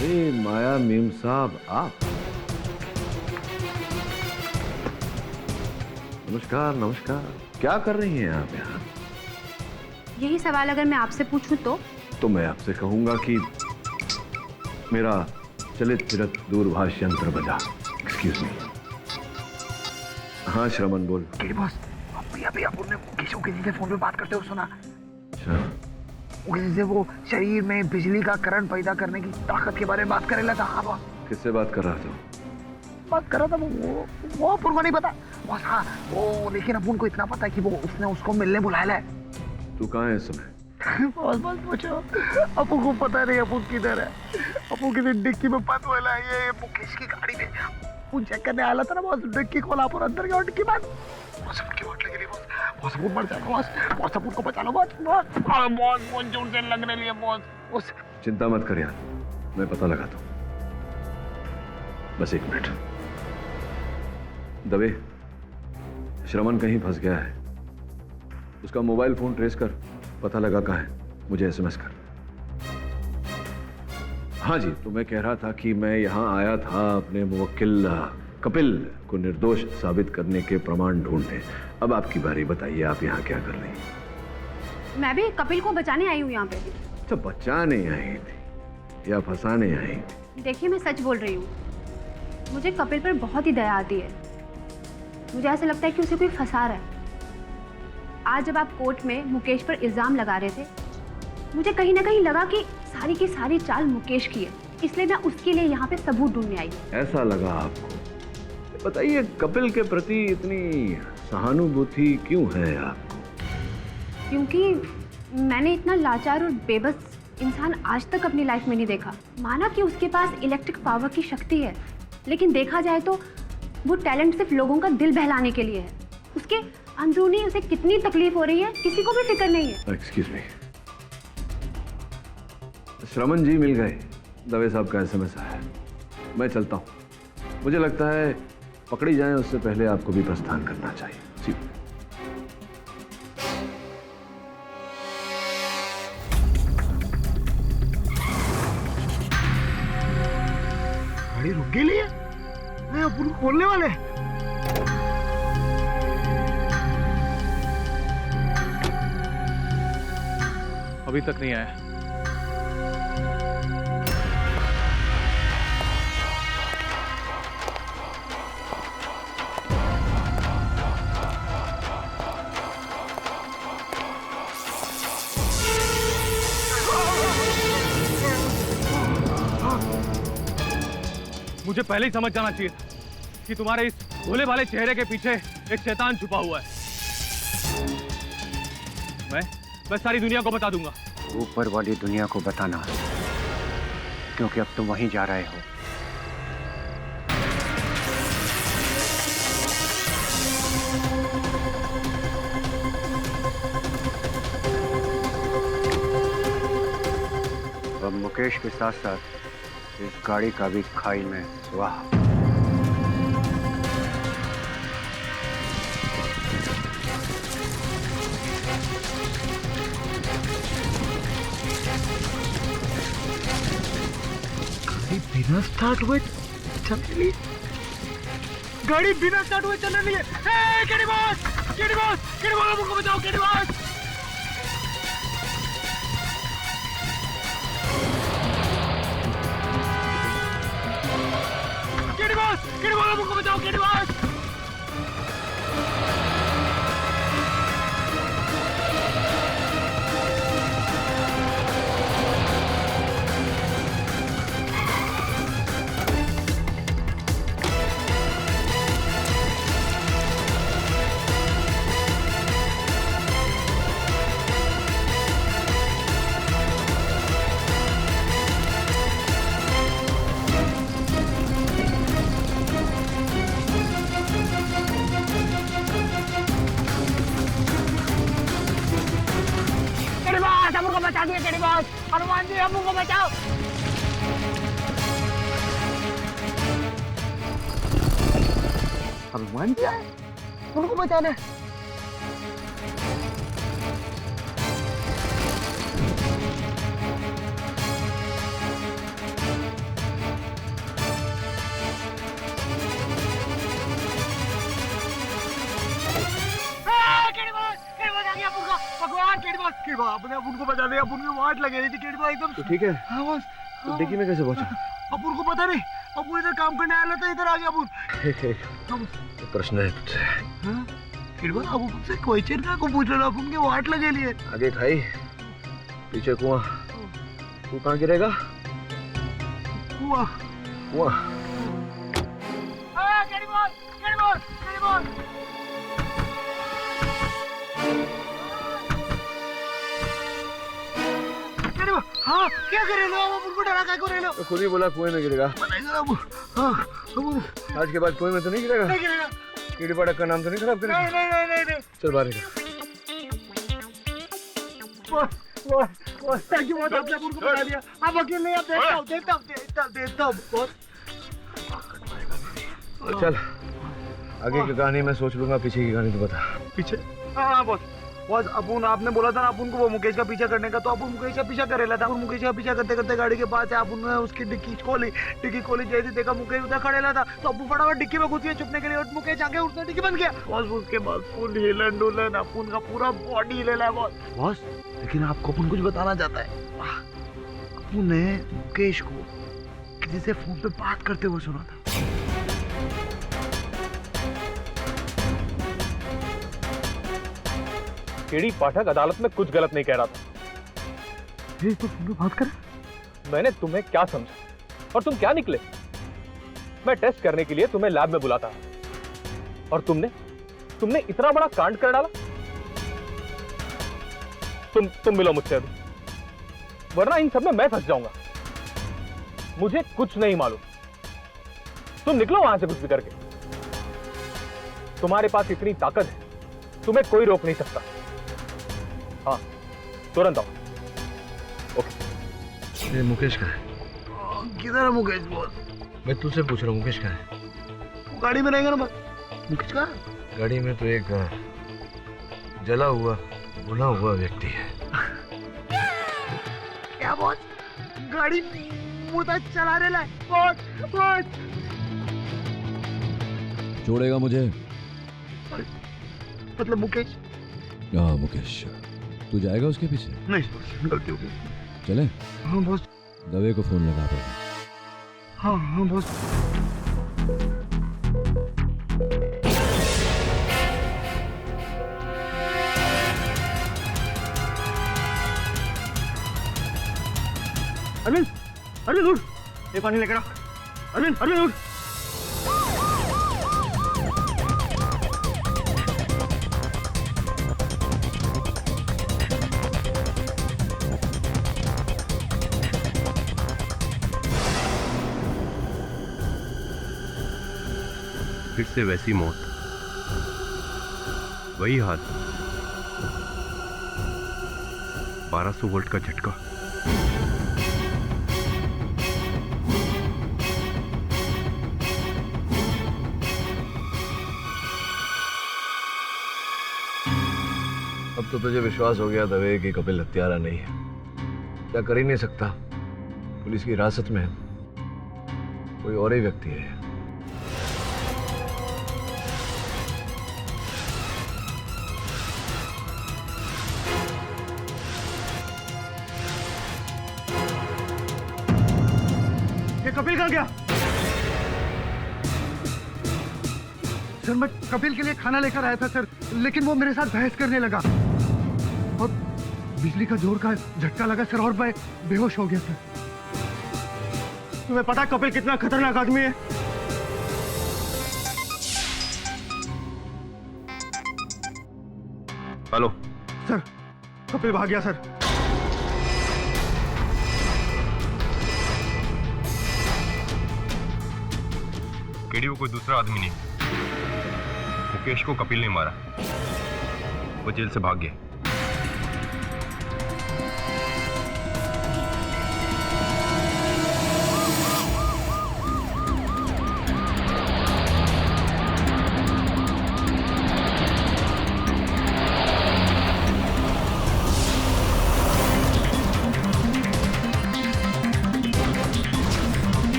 अरे माया मीम साहब, आप? नमस्कार नमस्कार, क्या कर रही हैं आप यहाँ? यही सवाल अगर मैं आपसे पूछूं तो मैं आपसे कहूंगा कि मेरा चलित फिरत दूरभाष यंत्र बजा। Excuse me. हाँ श्रवण बोल। बॉस, अभी अपन ने किसी से फोन पे बात करते हुए सुना। अच्छा। से वो शरीर में बिजली का करंट पैदा करने की ताकत के बारे में बात करेला था। हाँ बॉस। किससे बात कर रहा था? बात कर रहा था वो अपन को नहीं पता बॉस। हाँ वो, लेकिन अपन को इतना पता है कि वो उसने उसको मिलने बुलाया है। तू कहाँ है इस समय? बॉस पूछो, अपन को पता नहीं अपन किधर है। अपन किसी डिक्की में बंद हुआ है, ये मुकेश की गाड़ी में। वो चेक करने आया था ना बॉस, डिक्की खोला अपन अंदर गया, डिक्की बंद। बॉस अपन की वाट लगी बॉस, बॉस अपन मर जाएगा बॉस। बॉस अपन को बचा लो बॉस। बॉस जोर से लगने लिए बॉस। चिंता मत कर यार, मैं पता लगाता हूँ। बस 1 मिनट। दबे, श्रवण कहीं फंस गया है। उसका मोबाइल फोन ट्रेस कर, पता लगा कहाँ है, मुझे एसएमएस कर। हाँ जी, तो मैं कह रहा था कि मैं यहाँ आया था अपने मुवक्किल कपिल को निर्दोष साबित करने के प्रमाण ढूंढने। अब आपकी बारी, बताइए आप यहाँ क्या कर रही हैं? मैं भी कपिल को बचाने आई हूँ यहाँ पे। तो बचाने आई थी या फंसाने आई थी? देखिए मैं सच बोल रही हूँ, मुझे कपिल पर बहुत ही दया आती है। मुझे ऐसा लगता है कि उसे कोई फंसा रहा है। आज जब आप कोर्ट में मुकेश पर इल्जाम लगा रहे थे, मुझे कहीं ना कहीं लगा कि सारी की सारी चाल मुकेश की है, इसलिए मैं उसके लिए यहाँ पे सबूत ढूंढने आई। ऐसा लगा आपको? बताइए, कपिल के प्रति इतनी सहानुभूति क्यों है आपको? क्योंकि मैंने इतना लाचार और बेबस इंसान आज तक अपनी लाइफ में नहीं देखा। माना कि उसके पास इलेक्ट्रिक पावर की शक्ति है, लेकिन देखा जाए तो वो टैलेंट सिर्फ लोगों का दिल बहलाने के लिए है। उसके अंदरूनी उसे कितनी तकलीफ हो रही है, किसी को भी फिक्र नहीं है। एक्सक्यूज मी, श्रवण जी मिल गए। दवे साहब का एसएमएस आया है। मैं चलता हूँ। मुझे लगता है पकड़ी जाए उससे पहले आपको भी प्रस्थान करना चाहिए। जी। गाड़ी रुक गई है, मैं अपन खोलने वाले। अभी तक नहीं आया। मुझे पहले ही समझ जाना चाहिए था कि तुम्हारे इस भोले भाले चेहरे के पीछे एक शैतान छुपा हुआ है। मैं सारी दुनिया को बता दूंगा। ऊपर वाली दुनिया को बताना, क्योंकि अब तुम वहीं जा रहे हो। अब मुकेश के साथ साथ इस गाड़ी का भी खाई में स्वाहा। बिना स्टार्ट हुए चलने लिए, गाड़ी बिना स्टार्ट हुए चलने लिए। KD boss, KD boss, KD boss, हमको बचाओ, KD boss. KD boss, KD boss, हमको बचाओ, केडी बॉस। बचा दिए केडी बॉस। हनुमान जी हमको बचाओ। हनुमान जी आए उनको बचाने। किड बॉस अपने अपन को बचा दिया, अपन की वाट लगे रही थी किड बॉस एकदम। तो ठीक है, हाँ बॉस। तो डिक्की में कैसे पहुंचा? अपन को पता नहीं, अपन इधर काम करने आया था, इधर आ गया अपन। ठीक है, प्रश्न है तुझसे। हाँ किड बॉस अब मुझसे क्वेश्चन का को पूछ रहा, अपन के वाट लगे लिए। आगे खाई, पीछे कुआं, तू कहाँ गिरेगा? कुआं। कुआं। Kid boss, kid boss, kid boss. हाँ क्या कर रहे हो आप? उनको डरा क्या कर रहे हो? तो खुद ही बोला कुएं में गिरेगा। आज के बाद कुएं में तो नहीं गिरेगा? नहीं गिरेगा। कीड़ी पाड़क का नाम तो नहीं खराब करेगा? नहीं। चल बाहर निकल। थैंक यू बहुत, आपने अपन को बता दिया। आप वकील नहीं, आप देखता हूँ बहुत। चल आगे की कहानी मैं सोच लूंगा, पीछे की कहानी तो बता। पीछे? हाँ बॉस अपन आपने बोला था ना अपन को वो मुकेश का पीछा करने का, तो अपन मुकेश का पीछा कर रहा था। अपन मुकेश का पीछा करते करते गाड़ी के पास अपन ने उसकी डिक्की खोली जैसे देखा मुकेश उधर खड़े था, तो अपन फटाफट डिक्की में घुस गए छुपने के लिए, और मुकेश आगे उसने डिक्की बंद किया। बॉस उसके बाद फुल हिलन डुलन अपन का पूरा बॉडी हिलेला है बॉस। लेकिन आपको अपन कुछ बताना चाहता है, अपन ने मुकेश को किसी से फोन पे बात करते हुए सुना था। केडी पाठक अदालत में कुछ गलत नहीं कह रहा था। ये तो तुम बात कर। मैंने तुम्हें क्या समझा और तुम क्या निकले? मैं टेस्ट करने के लिए तुम्हें लैब में बुलाता और तुमने इतना बड़ा कांड कर डाला। तुम मिलो मुझसे अभी, वरना इन सब में मैं फंस जाऊंगा। मुझे कुछ नहीं मालूम। तुम निकलो वहां से कुछ भी करके। तुम्हारे पास इतनी ताकत है, तुम्हें कोई रोक नहीं सकता। हाँ तुरंत आओ। ओके। ये मुकेश का है? किधर है मुकेश बॉस? मैं तुझसे पूछ रहा हूँ, मुकेश का है? वो गाड़ी में रहेगा ना बस। मुकेश का गाड़ी में तो एक जला हुआ भुना हुआ व्यक्ति है। क्या बॉस? गाड़ी मुर्दा चला रहा है बॉस। छोड़ेगा मुझे? मतलब मुकेश? हाँ मुकेश, तू जाएगा उसके पीछे? नहीं गलती हो गई। चले? हाँ बॉस। दवे को फोन लगा पड़ेगा। हाँ बॉस। अरविंद उठ, ये पानी लेकर आ। अरविंद उठ। फिर से वैसी मौत, वही हाल, 1200 वोल्ट का झटका। अब तो तुझे विश्वास हो गया दवे कि कपिल हत्यारा नहीं है। क्या कर ही नहीं सकता, पुलिस की हिरासत में है, कोई और ही व्यक्ति है। ये कपिल कहाँ गया? सर मैं कपिल के लिए खाना लेकर आया था सर, लेकिन वो मेरे साथ बहस करने लगा और बिजली का जोर का झटका लगा सर, और मैं बेहोश हो गया सर। तुम्हें पता कपिल कितना खतरनाक आदमी है? हेलो सर, कपिल भाग गया सर। केडी वो कोई दूसरा आदमी नहीं, मुकेश को कपिल ने मारा, वो जेल से भाग गया।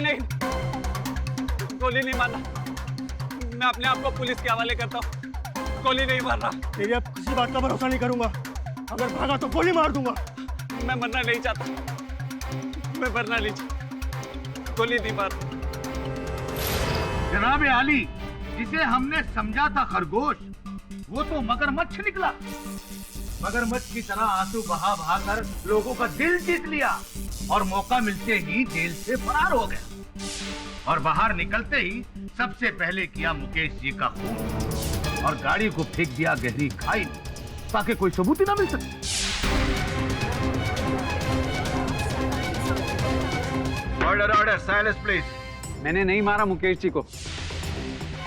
नहीं, गोली नहीं मारना। मैं अपने आप को पुलिस के हवाले करता हूँ, गोली नहीं मार रहा। तेरी अब किसी बात का भरोसा नहीं करूंगा, अगर भागा तो गोली मार दूंगा। मैं मरना नहीं चाहता, मैं मरना नहीं चाहता, गोली नहीं मार। जनाब आली, जिसे हमने समझा था खरगोश, वो तो मगरमच्छ निकला। मगरमच्छ की तरह आंसू बहा बहा कर लोगों का दिल जीत लिया और मौका मिलते ही जेल से फरार हो गया। और बाहर निकलते ही सबसे पहले किया मुकेश जी का खून और गाड़ी को फेंक दिया गहरी खाई में, ताकि कोई सबूत ही ना मिल सके। Order order, silence please. मैंने नहीं मारा मुकेश जी को।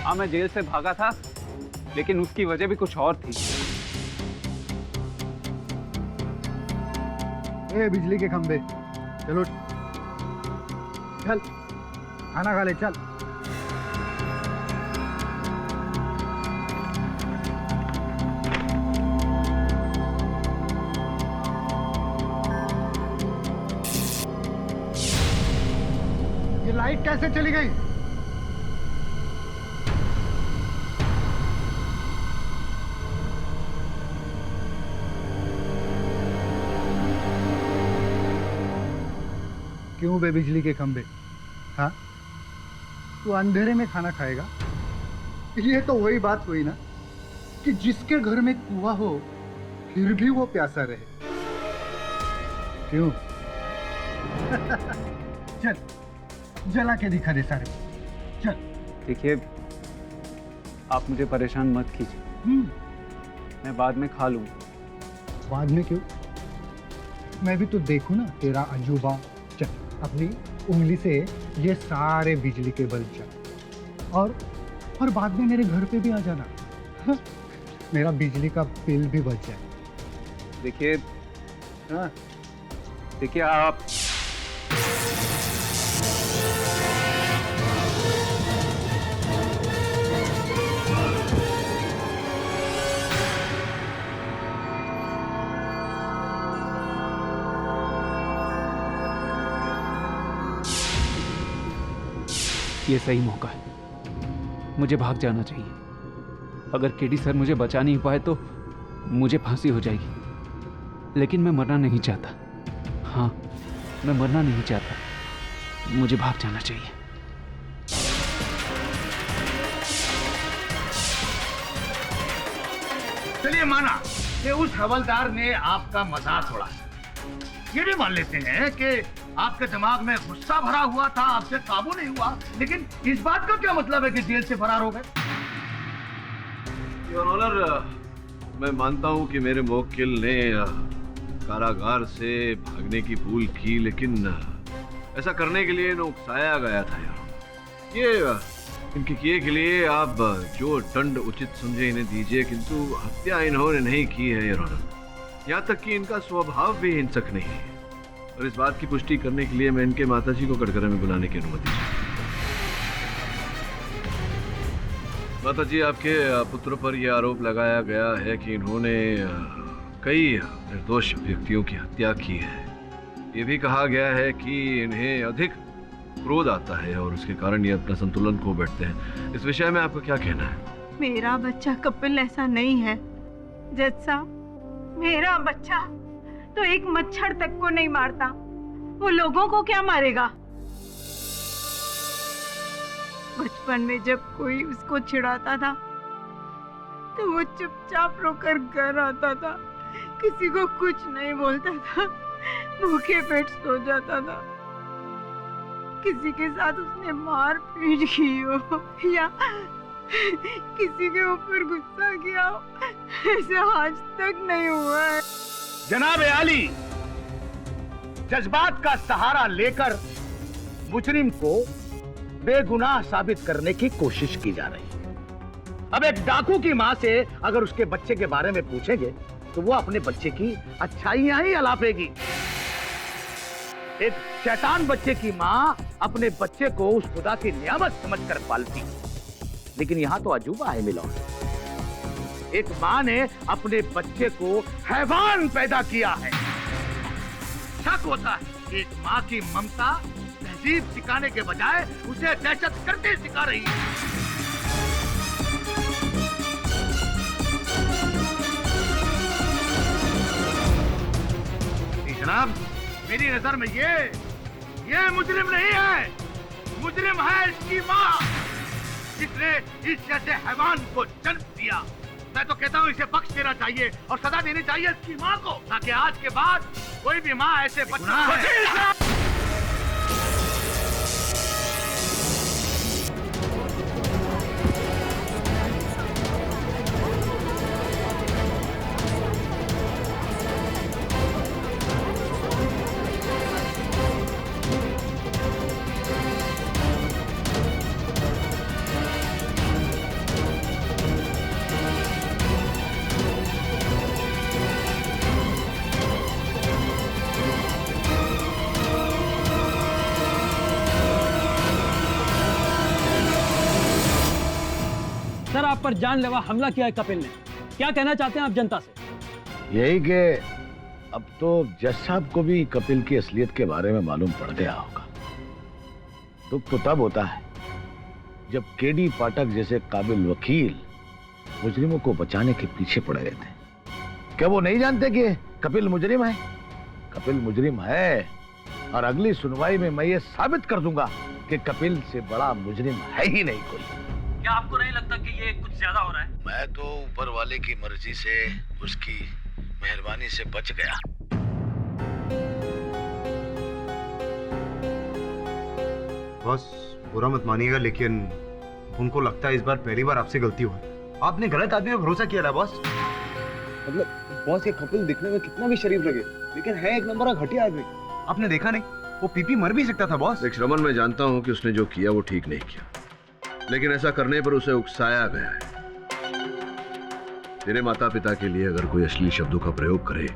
हाँ, मैं जेल से भागा था, लेकिन उसकी वजह भी कुछ और थी। ए बिजली के खंभे, चलो चल खाना खा ले, चल। ये लाइट कैसे चली गई? क्यों बे बिजली के खंभे? हाँ, तू अंधेरे में खाना खाएगा? ये तो वही बात हुई ना कि जिसके घर में कुआं हो फिर भी वो प्यासा रहे। क्यों? चल जला के दिखा दे सारे, चल। देखिए, आप मुझे परेशान मत कीजिए, मैं बाद में खा लूंगा। बाद में क्यों? मैं भी तो देखूं ना तेरा अजूबा। चल, अपनी उंगली से ये सारे बिजली के बल्ब जला और बाद में मेरे घर पे भी आ जाना। हाँ? मेरा बिजली का बिल भी बच जाए। देखिए, हाँ, देखिए आप ये सही मौका है, मुझे भाग जाना चाहिए। अगर केडी सर मुझे बचा नहीं पाए तो मुझे फांसी हो जाएगी, लेकिन मैं मरना नहीं चाहता। हाँ, मैं मरना नहीं चाहता, मुझे भाग जाना चाहिए। चलिए माना कि उस हवलदार ने आपका मजाक उड़ा। ये भी मान लेते हैं कि आपके दिमाग में गुस्सा भरा हुआ था, आपसे काबू नहीं हुआ, लेकिन इस बात का क्या मतलब है कि जेल से फरार हो गए? योर ऑनर, मैं मानता हूं कि मेरे मुवक्किल ने कारागार से भागने की भूल की, लेकिन ऐसा करने के लिए इन्हें उकसाया गया था यार। ये इनके किए के लिए आप जो दंड उचित समझे इन्हें दीजिए, किंतु हत्या इन्होंने नहीं की है योर ऑनर। यहाँ तक कि इनका स्वभाव भी हिंसक नहीं है, और इस बात की पुष्टि करने के लिए मैं इनके माताजी को कटघरे में बुलाने की अनुमति चाहता हूं। माताजी, आपके पुत्र पर यह आरोप लगाया गया है कि इन्होंने कई निर्दोष व्यक्तियों की हत्या की है। ये भी कहा गया है कि इन्हें अधिक क्रोध आता है और उसके कारण ये अपना संतुलन खो बैठते हैं। इस विषय में आपका क्या कहना है? मेरा बच्चा कपिल ऐसा नहीं है जज साहब। मेरा बच्चा तो एक मच्छर तक को नहीं मारता, वो लोगों को क्या मारेगा? बचपन में जब कोई उसको चिढ़ाता था तो वो चुपचाप रोकर घर आता था, किसी को कुछ नहीं बोलता था, भूखे पेट सो जाता था। किसी के साथ उसने मार पीट की हो या किसी के ऊपर गुस्सा किया हो, ऐसा आज तक नहीं हुआ है। जनाब आली, जज्बात का सहारा लेकर मुजरिम को बेगुनाह साबित करने की कोशिश की जा रही है। अब एक डाकू की माँ से अगर उसके बच्चे के बारे में पूछेंगे तो वो अपने बच्चे की अच्छाइयां ही अलापेगी। एक शैतान बच्चे की माँ अपने बच्चे को उस खुदा की नियामत समझकर पालती, लेकिन यहाँ तो अजूबा है मिला। एक माँ ने अपने बच्चे को हैवान पैदा किया है। शक होता है कि एक माँ की ममता तहजीब सिखाने के बजाय उसे दहशत गर्दी सिखा रही है। जनाब, मेरी नजर में ये मुजरिम नहीं है, मुजरिम है इसकी माँ, जिसने इस जैसे हैवान को जन्म दिया। मैं तो कहता हूँ इसे बख्श देना चाहिए और सजा देनी चाहिए इसकी माँ को, ताकि आज के बाद कोई भी माँ ऐसे बच्चा सर, आप पर जानलेवा हमला किया है कपिल ने। क्या कहना चाहते हैं आप जनता से? यही कि अब तो जज साहब को भी कपिल की असलियत के बारे में मालूम पड़ गया होगा। दुख तो तब होता है जब केडी पाठक जैसे काबिल वकील मुजरिमों को बचाने के पीछे पड़ गए थे। क्या वो नहीं जानते कि कपिल मुजरिम है? कपिल मुजरिम है और अगली सुनवाई में मैं ये साबित कर दूंगा कि कपिल से बड़ा मुजरिम है ही नहीं कोई। क्या आपको नहीं लगता कि ये कुछ ज्यादा हो रहा है? मैं तो ऊपर वाले की मर्जी से, उसकी मेहरबानी से बच गया। बॉस, बुरा मत मानिएगा, लेकिन उनको लगता है इस बार पहली बार आपसे गलती हुई। आपने गलत आदमी पे भरोसा किया था बॉस। मतलब बॉस, ये कपिल दिखने में कितना भी शरीफ लगे, लेकिन है एक नंबर का घटिया आदमी। आपने देखा नहीं, वो पीपी मर भी सकता था बॉस। देख श्रमन, मैं जानता हूँ कि उसने जो किया वो ठीक नहीं किया, लेकिन ऐसा करने पर उसे उकसाया गया है। तेरे माता पिता के लिए अगर कोई अश्लील शब्दों का प्रयोग करे,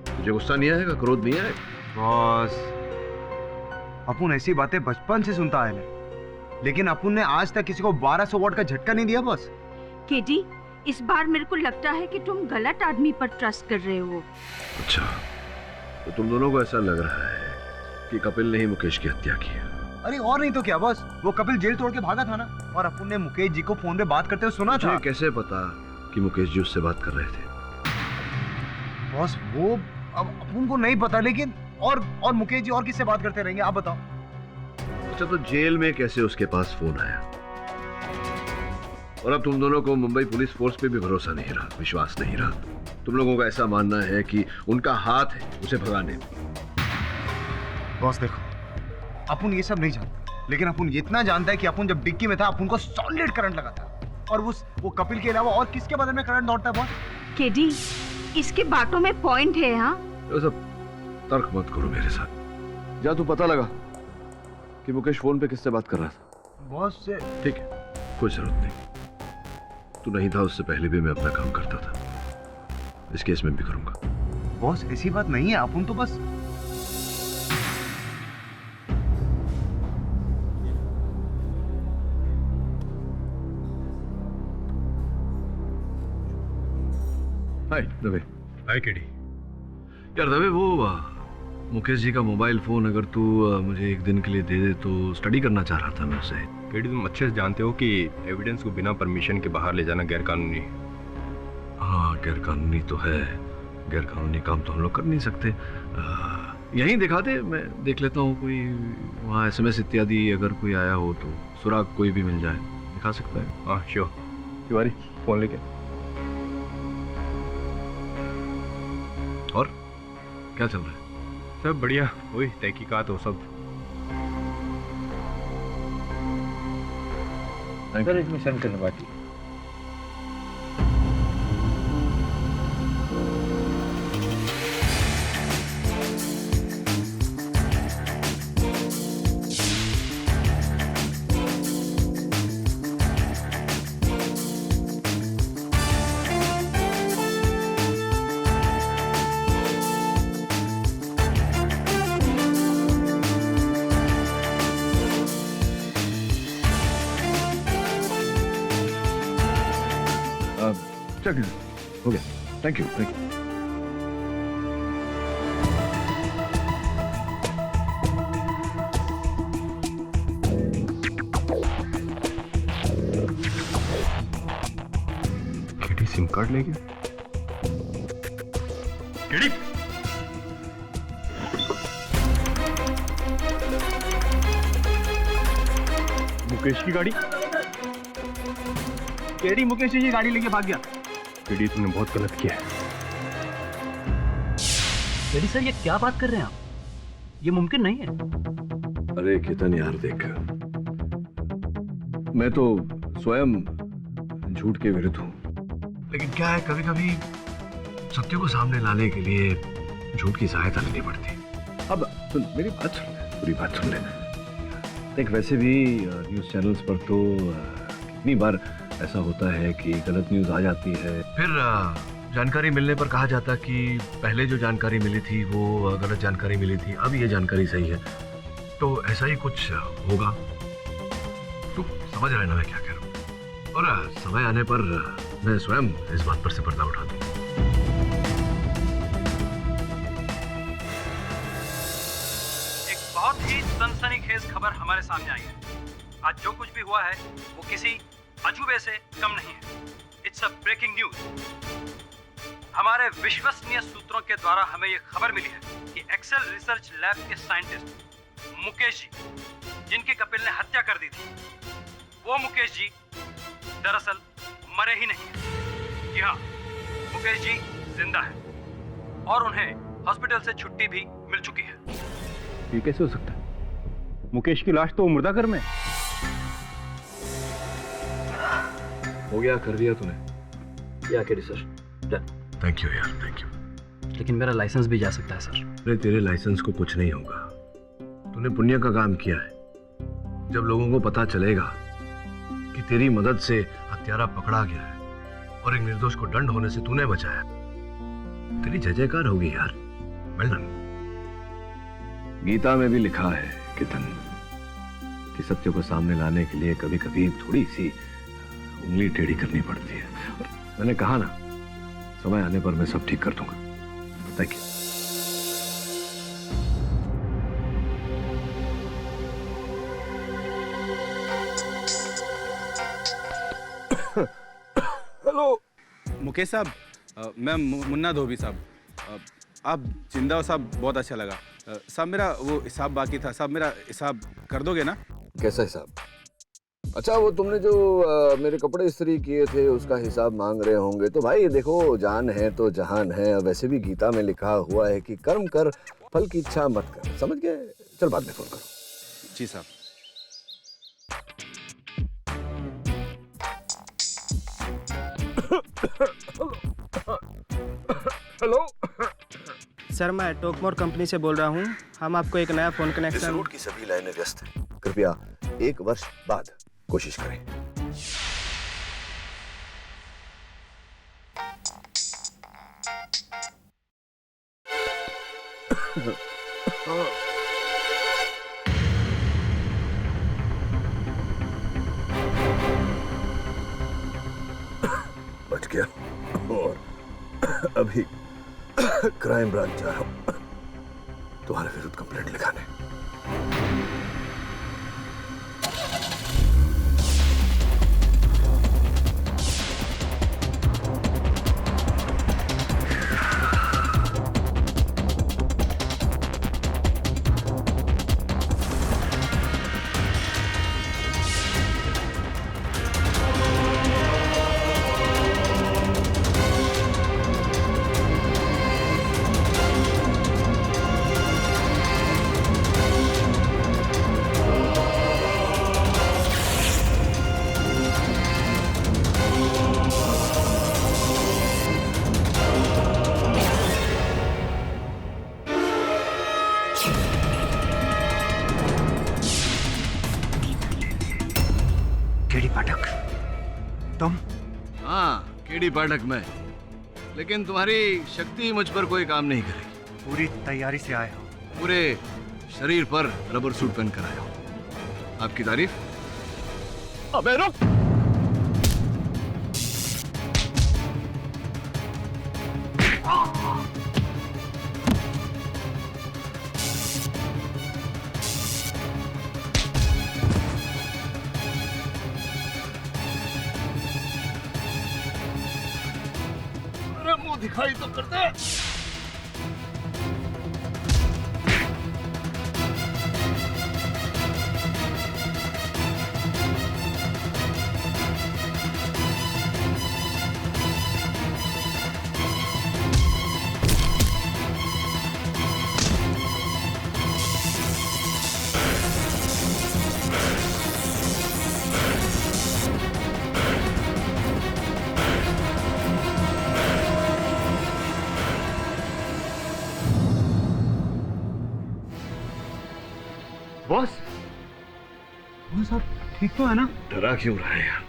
तुझे गुस्सा नहीं आएगा, क्रोध नहीं आएगा? बॉस, अपुन ऐसी बातें बचपन से सुनता है, लेकिन अपुन ने आज तक किसी को 1200 वॉट का झटका नहीं दिया बॉस। केडी, इस बार मेरे को लगता है कि तुम गलत आदमी पर ट्रस्ट कर रहे हो। अच्छा, तो तुम दोनों को ऐसा लग रहा है कि कपिल ने ही मुकेश की हत्या की है? अरे और नहीं तो क्या बॉस, वो कपिल जेल तोड़ के भागा था ना, और अपुन ने मुकेश जी को फोन पे बात करते हुए सुना था। कैसे पता कि मुकेश जी उससे बात कर रहे थे? बॉस, वो अब अपुन को नहीं पता, लेकिन और मुकेश जी और किससे बात करते रहेंगे, आप बताओ। अच्छा, तो जेल में कैसे उसके पास फोन आया? और अब तुम दोनों को मुंबई पुलिस फोर्स पे भी भरोसा नहीं रहा, विश्वास नहीं रहा। तुम लोगों का ऐसा मानना है कि उनका हाथ है उसे भगाने में। बॉस देखो, अपुन ये सब नहीं जानता, लेकिन अपुन इतना जानता है कि अपुन जब डिक्की में था, अपुन को सॉलिड करंट लगा था, और वो कपिल के अलावा और किसके बदन में करंट दौड़ता है बॉस? केडी, इसके बातों में पॉइंट है। हाँ, ये सब तर्क मत करो मेरे साथ। जा, तू पता लगा कि मुकेश फोन पे किससे बात कर रहा था। बॉस से। ठीक है, कोई जरूरत नहीं। तू नहीं था उससे पहले भी मैं अपना काम करता था, इस केस में भी करूंगा। बॉस, ऐसी बात नहीं है, अपुन तो बस। हाय दवे। हाय केडी। यार दवे, वो मुकेश जी का मोबाइल फोन अगर तू मुझे एक दिन के लिए दे दे तो स्टडी करना चाह रहा था मैं उससे। केडी, तुम अच्छे से जानते हो कि एविडेंस को बिना परमिशन के बाहर ले जाना गैरकानूनी है। हाँ, गैरकानूनी तो है, गैरकानूनी काम तो हम लोग कर नहीं सकते। यहीं दिखा दे, मैं देख लेता हूँ कोई वहाँ SMS इत्यादि अगर कोई आया हो तो सुराग कोई भी मिल जाए, दिखा सकता है। हाँ श्योर। तिवारी, फोन लेके। और क्या चल रहा है? सब बढ़िया, वही तहकीकात हो सब। सर, इसमें सेंड करने बाकी। हो गया, थैंक यू। सिम कार्ड ले गया। केडी मुकेश की गाड़ी। केडी मुकेश जी की गाड़ी लेके भाग गया। केडी तुमने बहुत गलत किया है। केडी सर, ये क्या बात कर रहे हैं आप? ये मुमकिन नहीं है। अरे केतन यार देख, मैं तो स्वयं झूठ के विरुद्ध हूं, लेकिन क्या है कभी कभी सत्य को सामने लाने के लिए झूठ की सहायता लेनी पड़ती है। अब सुन मेरी बात सुन ले, पूरी बात सुन ले। देख वैसे भी न्यूज़ चैनल्स पर तो कितनी बार ऐसा होता है कि गलत न्यूज़ आ जाती है, फिर जानकारी मिलने पर कहा जाता कि पहले जो जानकारी मिली थी वो गलत जानकारी मिली थी, अब ये जानकारी सही है। तो ऐसा ही कुछ होगा। तू समझ रहे ना मैं क्या कह रहा हूँ? और समय आने पर मैं स्वयं इस बात पर से पर्दा उठा दूँ। एक बहुत ही सनसनीखेज खबर हमारे सामने आई है। आज जो कुछ भी हुआ है वो किसी अजूबे से कम नहीं है। It's a breaking news. हमारे विश्वसनीय सूत्रों के द्वारा हमें यह खबर मिली है कि एक्सेल रिसर्च लैब के साइंटिस्ट मुकेश जी, जिनकी कपिल ने हत्या कर दी थी, वो मुकेश जी दरअसल मरे ही नहीं है। जी हाँ, मुकेश जी जिंदा है और उन्हें हॉस्पिटल से छुट्टी भी मिल चुकी है। ये कैसे हो सकता है? मुकेश की लाश तो मुर्दाघर में। हो गया, कर दिया तूने। या KD sir, done. Thank you यार, थैंक यू। लेकिन मेरा लाइसेंस भी जा सकता है सर। अरे तेरे लाइसेंस को कुछ नहीं होगा। तूने पुण्य का काम किया है। जब लोगों को पता चलेगा कि तेरी मदद से हत्यारा पकड़ा गया है और एक निर्दोष को दंड होने से तूने बचाया, तेरी जय जयकार होगी यार। Well done. गीता में भी लिखा है केतन कि सत्य को सामने लाने के लिए कभी कभी थोड़ी सी उंगली टेढ़ी करनी पड़ती है। और मैंने कहा ना, समय आने पर मैं सब ठीक कर दूंगा। Thank you. हेलो मुकेश साहब, मैं मुन्ना धोबी साहब। आप जिंदा हो साहब, बहुत अच्छा लगा साहब। मेरा वो हिसाब बाकी था साहब, मेरा हिसाब कर दोगे ना? कैसा हिसाब? अच्छा, वो तुमने जो मेरे कपड़े इस्त्री किए थे उसका हिसाब मांग रहे होंगे। तो भाई देखो, जान है तो जहान है। वैसे भी गीता में लिखा हुआ है कि कर्म कर, फल की इच्छा मत कर। समझ गए? चल बाद में फोन करो। जी साहब। हेलो सर, मैं टोकमोर कंपनी से बोल रहा हूँ। हम आपको एक नया फोन इस कनेक्शन। रूट की सभी लाइनें व्यस्त हैं। कृपया 1 वर्ष बाद कोशिश करें। बच गया। और अभी क्राइम ब्रांच जा रहा हूं तुम्हारे विरुद्ध कंप्लेंट लिखाने। केडी पाठक, तुम? हाँ, केडी पाठक मैं। लेकिन तुम्हारी शक्ति मुझ पर कोई काम नहीं करेगी। पूरी तैयारी से आए हो? पूरे शरीर पर रबर सूट पहन कर आया हूं। आपकी तारीफ? अबे रुक! दिखाई तो कर दे। बॉस, बॉस आप ठीक तो है ना? डरा क्यों रहा है यार?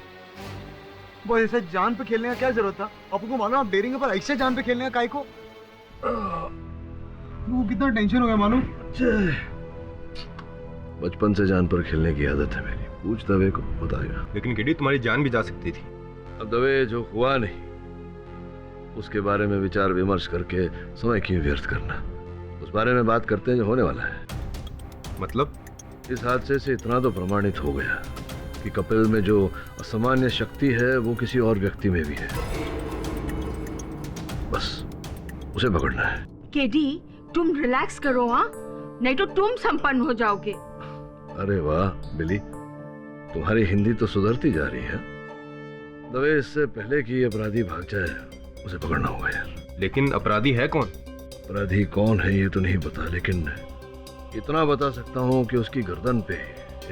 बॉस ऐसे जान पे खेलने का क्या जरूरत था? आपको मालूम आप डेयरिंग पर ऐसे जान पे खेलने का काय को? वो कितना टेंशन हो गया मालूम? बचपन से जान पर खेलने की आदत है मेरी। पूछ दवे को, बताएगा। लेकिन केडी तुम्हारी जान भी जा सकती थी। अब दवे जो हुआ नहीं उसके बारे में विचार विमर्श करके समय क्यों व्यर्थ करना? उस बारे में बात करते हैं जो होने वाला है। मतलब? इस हादसे से इतना तो प्रमाणित हो गया कि कपिल में जो असामान्य शक्ति है वो किसी और व्यक्ति में भी है। बस उसे पकड़ना है। केडी, तुम रिलैक्स करो, हाँ? नहीं तो तुम संपन्न हो जाओगे। अरे वाह बिली, तुम्हारी हिंदी तो सुधरती जा रही है। दवे इससे पहले कि अपराधी भाग जाए उसे पकड़ना होगा यार। लेकिन अपराधी है कौन? अपराधी कौन है ये तो नहीं पता, लेकिन इतना बता सकता हूँ कि उसकी गर्दन पे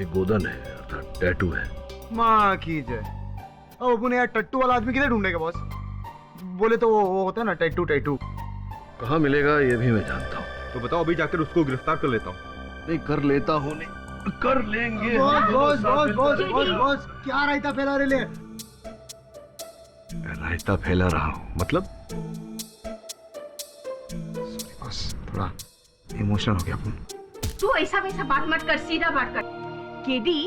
एक गोदन है, अर्थात टैटू है। माँ की जय। अब अपन यार टट्टू वाला आदमी किधर ढूंढेगा बॉस? बोले तो वो होता है ना टैटू टैटू। कहाँ मिलेगा ये भी मैं जानता हूँ। तो बताओ, अभी जाकर उसको गिरफ्तार कर लेता हूँ। नहीं कर लेता हूँ, नहीं कर लेंगे। Boss boss boss boss boss boss क्या रायता फैला रहे? रायता फैला रहा हूँ मतलब? बॉस थोड़ा इमोशनल हो गया अपन। तू ऐसा वैसा बात मत कर, सीधा बात कर। केडी,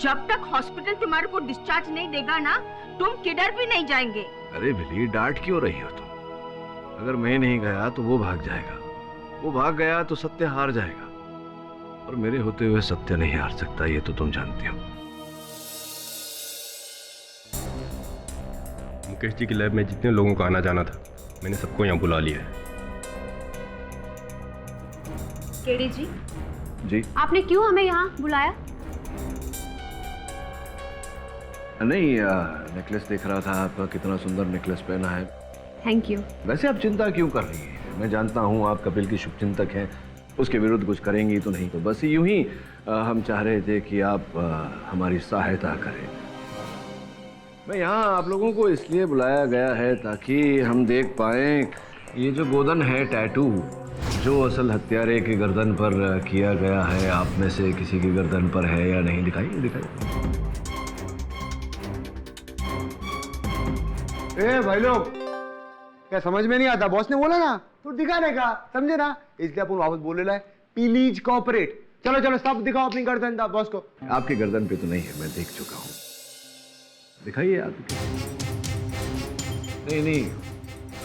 जब तक हॉस्पिटल तुम्हारे को डिस्चार्ज नहीं देगा ना, तुम किधर भी नहीं जाएंगे। अरे बिली, डांट क्यों रही हो तुम? अगर मैं नहीं गया तो वो भाग जाएगा, वो भाग गया तो सत्य हार जाएगा, और मेरे होते हुए सत्य नहीं हार सकता, ये तो तुम जानती हो। मुकेश जी की लैब में जितने लोगों का आना जाना था, मैंने सबको यहाँ बुला लिया है। केडी जी, जी आपने क्यों हमें यहाँ बुलाया? नहीं, नेकलेस देख रहा था आपका, कितना सुंदर नेकलेस पहना है। Thank you. वैसे आप चिंता क्यों कर रही हैं? मैं जानता हूँ आप कपिल की शुभचिंतक हैं, उसके विरुद्ध कुछ करेंगी तो नहीं, तो बस यूं ही हम चाह रहे थे कि आप हमारी सहायता करें। मैं यहाँ आप लोगों को इसलिए बुलाया गया है ताकि हम देख पाएं ये जो गोदन है टैटू, जो असल हत्यारे की गर्दन पर किया गया है, आप में से किसी की गर्दन पर है या नहीं। दिखाइए दिखाइए। ए भाई लोग, क्या समझ में नहीं आता? बॉस ने बोला ना तो दिखाने का, समझे ना? इसलिए अपन वापस बोल रहा है, प्लीज कोऑपरेट। चलो चलो सब दिखाओ अपनी गर्दन बॉस को। आपकी गर्दन पे तो नहीं है, मैं देख चुका हूँ। दिखाइए आप। नहीं नहीं,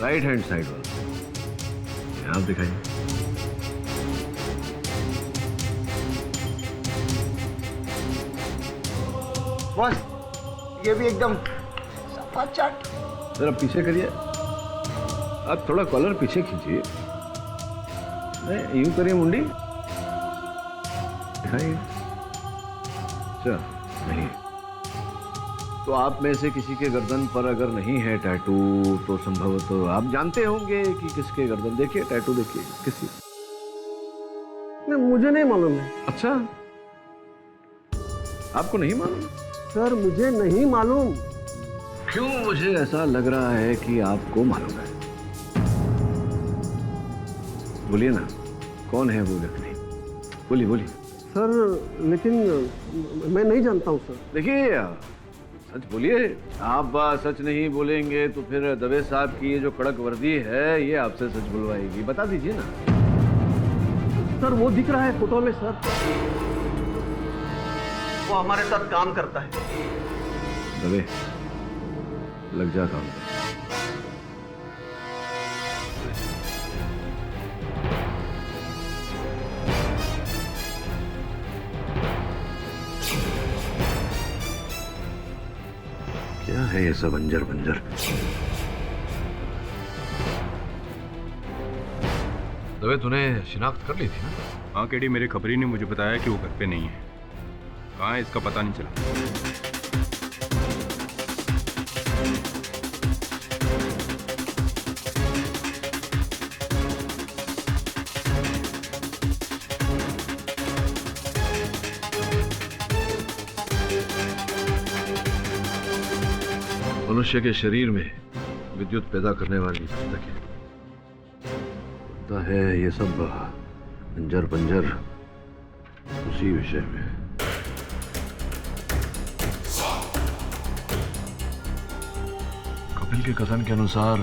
राइट हैंड साइड वाला आप दिखाइए। बॉस ये भी एकदम सफा चाट। जरा पीछे करिए, आप थोड़ा कॉलर पीछे खींचिए। यूं करिए मुंडी, दिखाइए। अच्छा नहीं, तो आप में से किसी के गर्दन पर अगर नहीं है टैटू तो संभवतः आप जानते होंगे कि किसके गर्दन। देखिए टैटू, देखिए किसी। नहीं, मुझे नहीं मालूम है। अच्छा, आपको नहीं मालूम? सर मुझे नहीं मालूम। क्यों मुझे ऐसा लग रहा है कि आपको मालूम है। बोलिए ना, कौन है वो व्यक्ति? बोलिए बोलिए। सर लेकिन मैं नहीं जानता हूँ सर। देखिए सच बोलिए। आप सच नहीं बोलेंगे तो फिर दवे साहब की ये जो कड़क वर्दी है ये आपसे सच बुलवाएगी। बता दीजिए ना। सर वो दिख रहा है फोटो में सर, वो हमारे साथ काम करता है। दवे लग जा काम पे। क्या है ये सब अंजर बंजर? दवे तूने शिनाख्त कर ली थी ना? हाँ केडी, मेरे खबरी ने मुझे बताया कि वो घर पे नहीं है। कहाँ है इसका पता नहीं चला। मनुष्य के शरीर में विद्युत पैदा करने वाली पुस्तकें, लगता है ये सब अंजर पंजर उसी विषय में। कपिल के कथन के अनुसार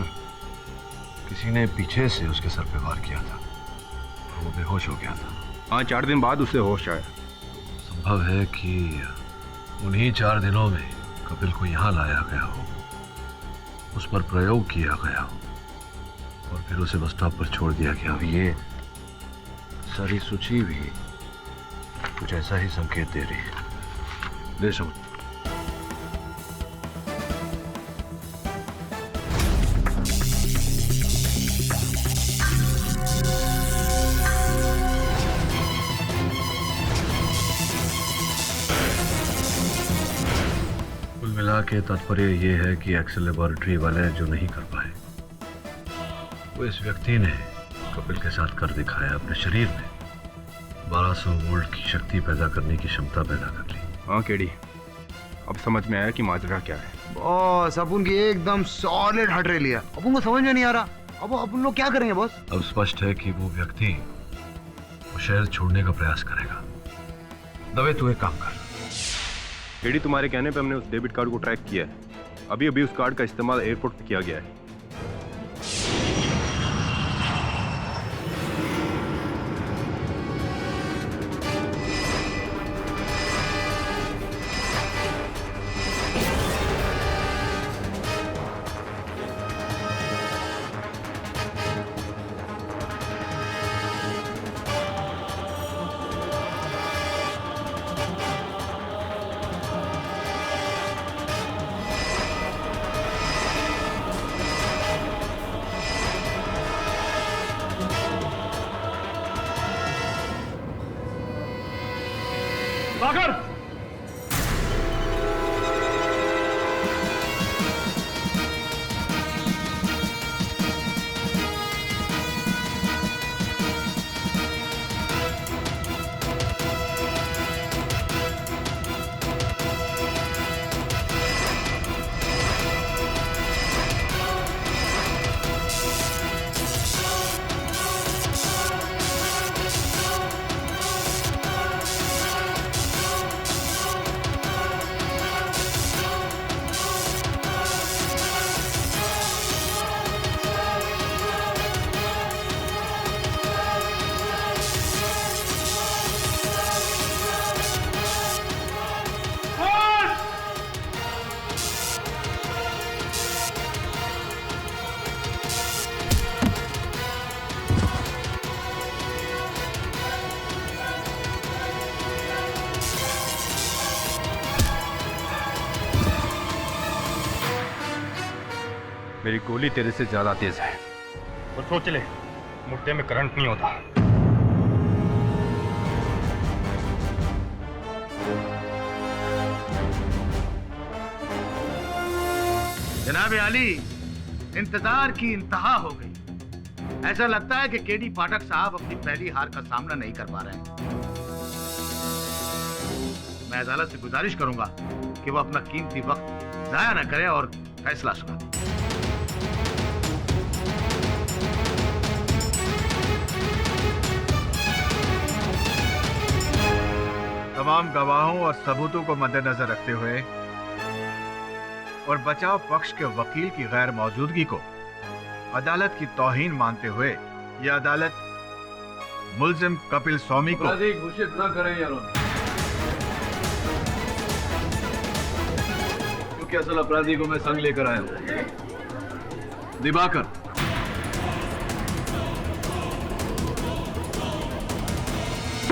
किसी ने पीछे से उसके सर पे वार किया था, वो बेहोश हो गया था। हाँ, 4 दिन बाद उसे होश आया। संभव है कि उन्हीं 4 दिनों में कपिल को यहाँ लाया गया हो, उस पर प्रयोग किया गया हो और फिर उसे बस स्टॉप पर छोड़ दिया गया। अब ये सारी सूची भी कुछ ऐसा ही संकेत दे रही है। दे समझ। मिला के तात्पर्य ये है कि एक्सेल लेबोरेटरी वाले जो नहीं कर पाए, वो इस व्यक्ति ने कपिल के साथ कर दिखाया। अपने शरीर में 1200 वोल्ट की शक्ति पैदा करने की क्षमता पैदा कर ली। हाँ केडी, अब समझ में आया कि माजरा क्या है। बॉस अपन की एकदम सॉलिड हट रही लिया, अपन को समझ में नहीं आ रहा अब अपन लोग क्या करेंगे बॉस। अब स्पष्ट है कि वो व्यक्ति वो शहर छोड़ने का प्रयास करेगा। दवे तू एक काम कर। केडी, तुम्हारे कहने पे हमने उस डेबिट कार्ड को ट्रैक किया है। अभी अभी उस कार्ड का इस्तेमाल एयरपोर्ट पे किया गया है। सागर! मेरी गोली तेरे से ज्यादा तेज है। और सोच ले, मुर्दे में करंट नहीं होता। जनाब आली, इंतजार की इंतहा हो गई। ऐसा लगता है कि केडी पाठक साहब अपनी पहली हार का सामना नहीं कर पा रहे हैं। मैं अदालत से गुजारिश करूंगा कि वो अपना कीमती वक्त जाया न करे और फैसला सुना। तमाम गवाहों और सबूतों को मद्देनजर रखते हुए और बचाव पक्ष के वकील की गैर मौजूदगी को अदालत की तौहीन मानते हुए यह अदालत मुल्जिम कपिल स्वामी को अपराधी घोषित न करें यारों, क्योंकि असल अपराधी को मैं संग लेकर आया हूं। Diwakar,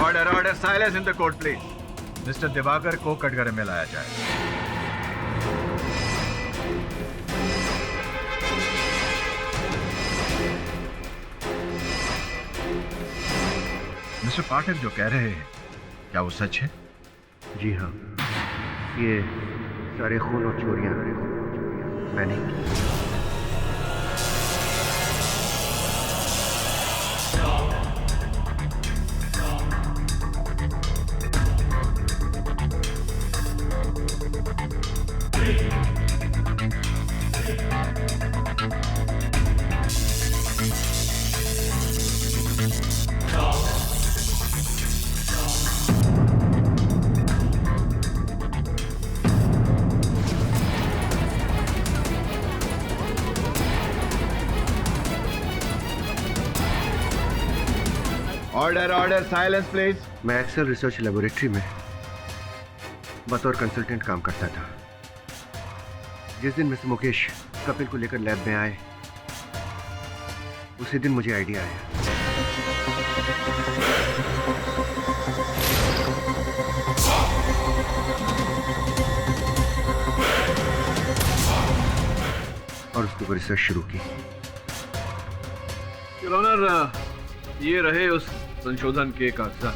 order silence in the court please. Mister Diwakar को कटघरे में लाया जाए। मिस्टर पाठक जो कह रहे हैं क्या वो सच है? जी हाँ, ये सारे खून और चोरियां मैंने की। Order order silence please. मैं एक्सेल रिसर्च लेबोरेटरी में बतौर कंसल्टेंट काम करता था। जिस दिन मिस्टर मुकेश कपिल को लेकर लैब में आए, उसी दिन मुझे आइडिया आया। और उसके ऊपर रिसर्च शुरू की। योर ऑनर, ये रहे उस संशोधन के कागजात।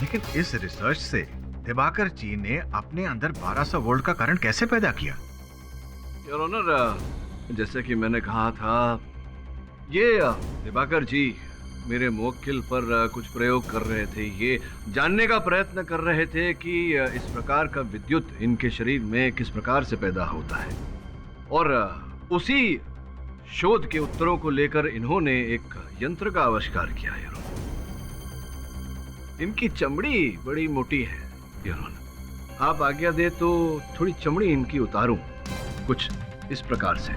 लेकिन इस रिसर्च से दिवाकर जी ने अपने अंदर 1200 वोल्ट का करंट कैसे पैदा किया? योर ऑनर, जैसे कि मैंने कहा था, ये दिवाकर जी मेरे मुवक्किल पर कुछ प्रयोग कर रहे थे। ये जानने का प्रयत्न कर रहे थे कि इस प्रकार का विद्युत इनके शरीर में किस प्रकार से पैदा होता है, और उसी शोध के उत्तरों को लेकर इन्होंने एक यंत्र का आविष्कार किया है। इनकी चमड़ी बड़ी मोटी है। आप आज्ञा दे तो थोड़ी चमड़ी इनकी उतारूं, कुछ इस प्रकार से।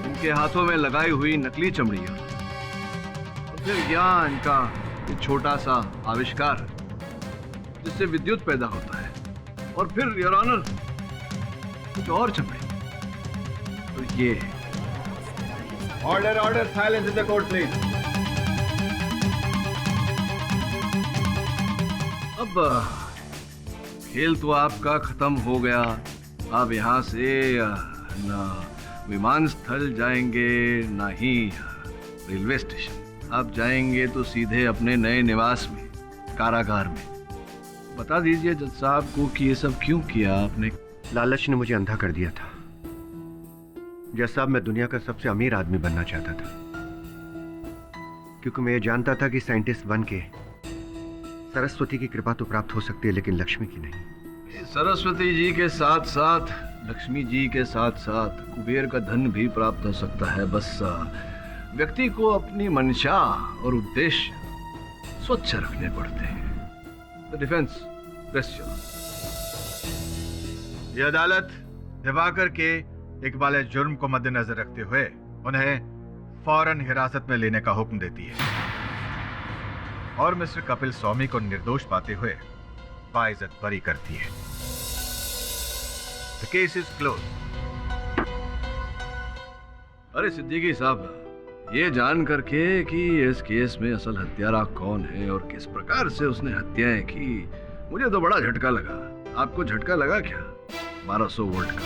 इनके हाथों में लगाई हुई नकली चमड़ी, तो फिर यहाँ इनका छोटा सा आविष्कार जिससे विद्युत पैदा होता है, और फिर योर ऑनर कुछ और चमड़ी। तो ये order order silence in the court please. अब खेल तो आपका खत्म हो गया। आप यहाँ से ना विमान स्थल जाएंगे, ना ही रेलवे स्टेशन। आप जाएंगे तो सीधे अपने नए निवास में, कारागार में। बता दीजिए जज साहब को कि ये सब क्यों किया आपने? लालच ने मुझे अंधा कर दिया था। जज साहब, मैं दुनिया का सबसे अमीर आदमी बनना चाहता था, क्योंकि मैं ये जानता था कि साइंटिस्ट बन के सरस्वती की कृपा तो प्राप्त हो सकती है, लेकिन लक्ष्मी की नहीं। सरस्वती जी के साथ साथ, लक्ष्मी जी के साथ साथ कुबेर का धन भी प्राप्त हो सकता है। बस व्यक्ति को अपनी मंशा और उद्देश्य स्वच्छ रखने पड़ते हैं। The defence press. ये अदालत दिवाकर के इकबाल जुर्म को मद्देनजर रखते हुए उन्हें फौरन हिरासत में लेने का हुक्म देती है और मिस्टर कपिल स्वामी को निर्दोष पाते हुए बाइज्जत बरी करती है। The case is closed। अरे सिद्दीकी साहब, ये जान करके कि इस केस में असल हत्यारा कौन है और किस प्रकार से उसने हत्याएं की, मुझे तो बड़ा झटका लगा। आपको झटका लगा क्या 1200 वोल्ट का?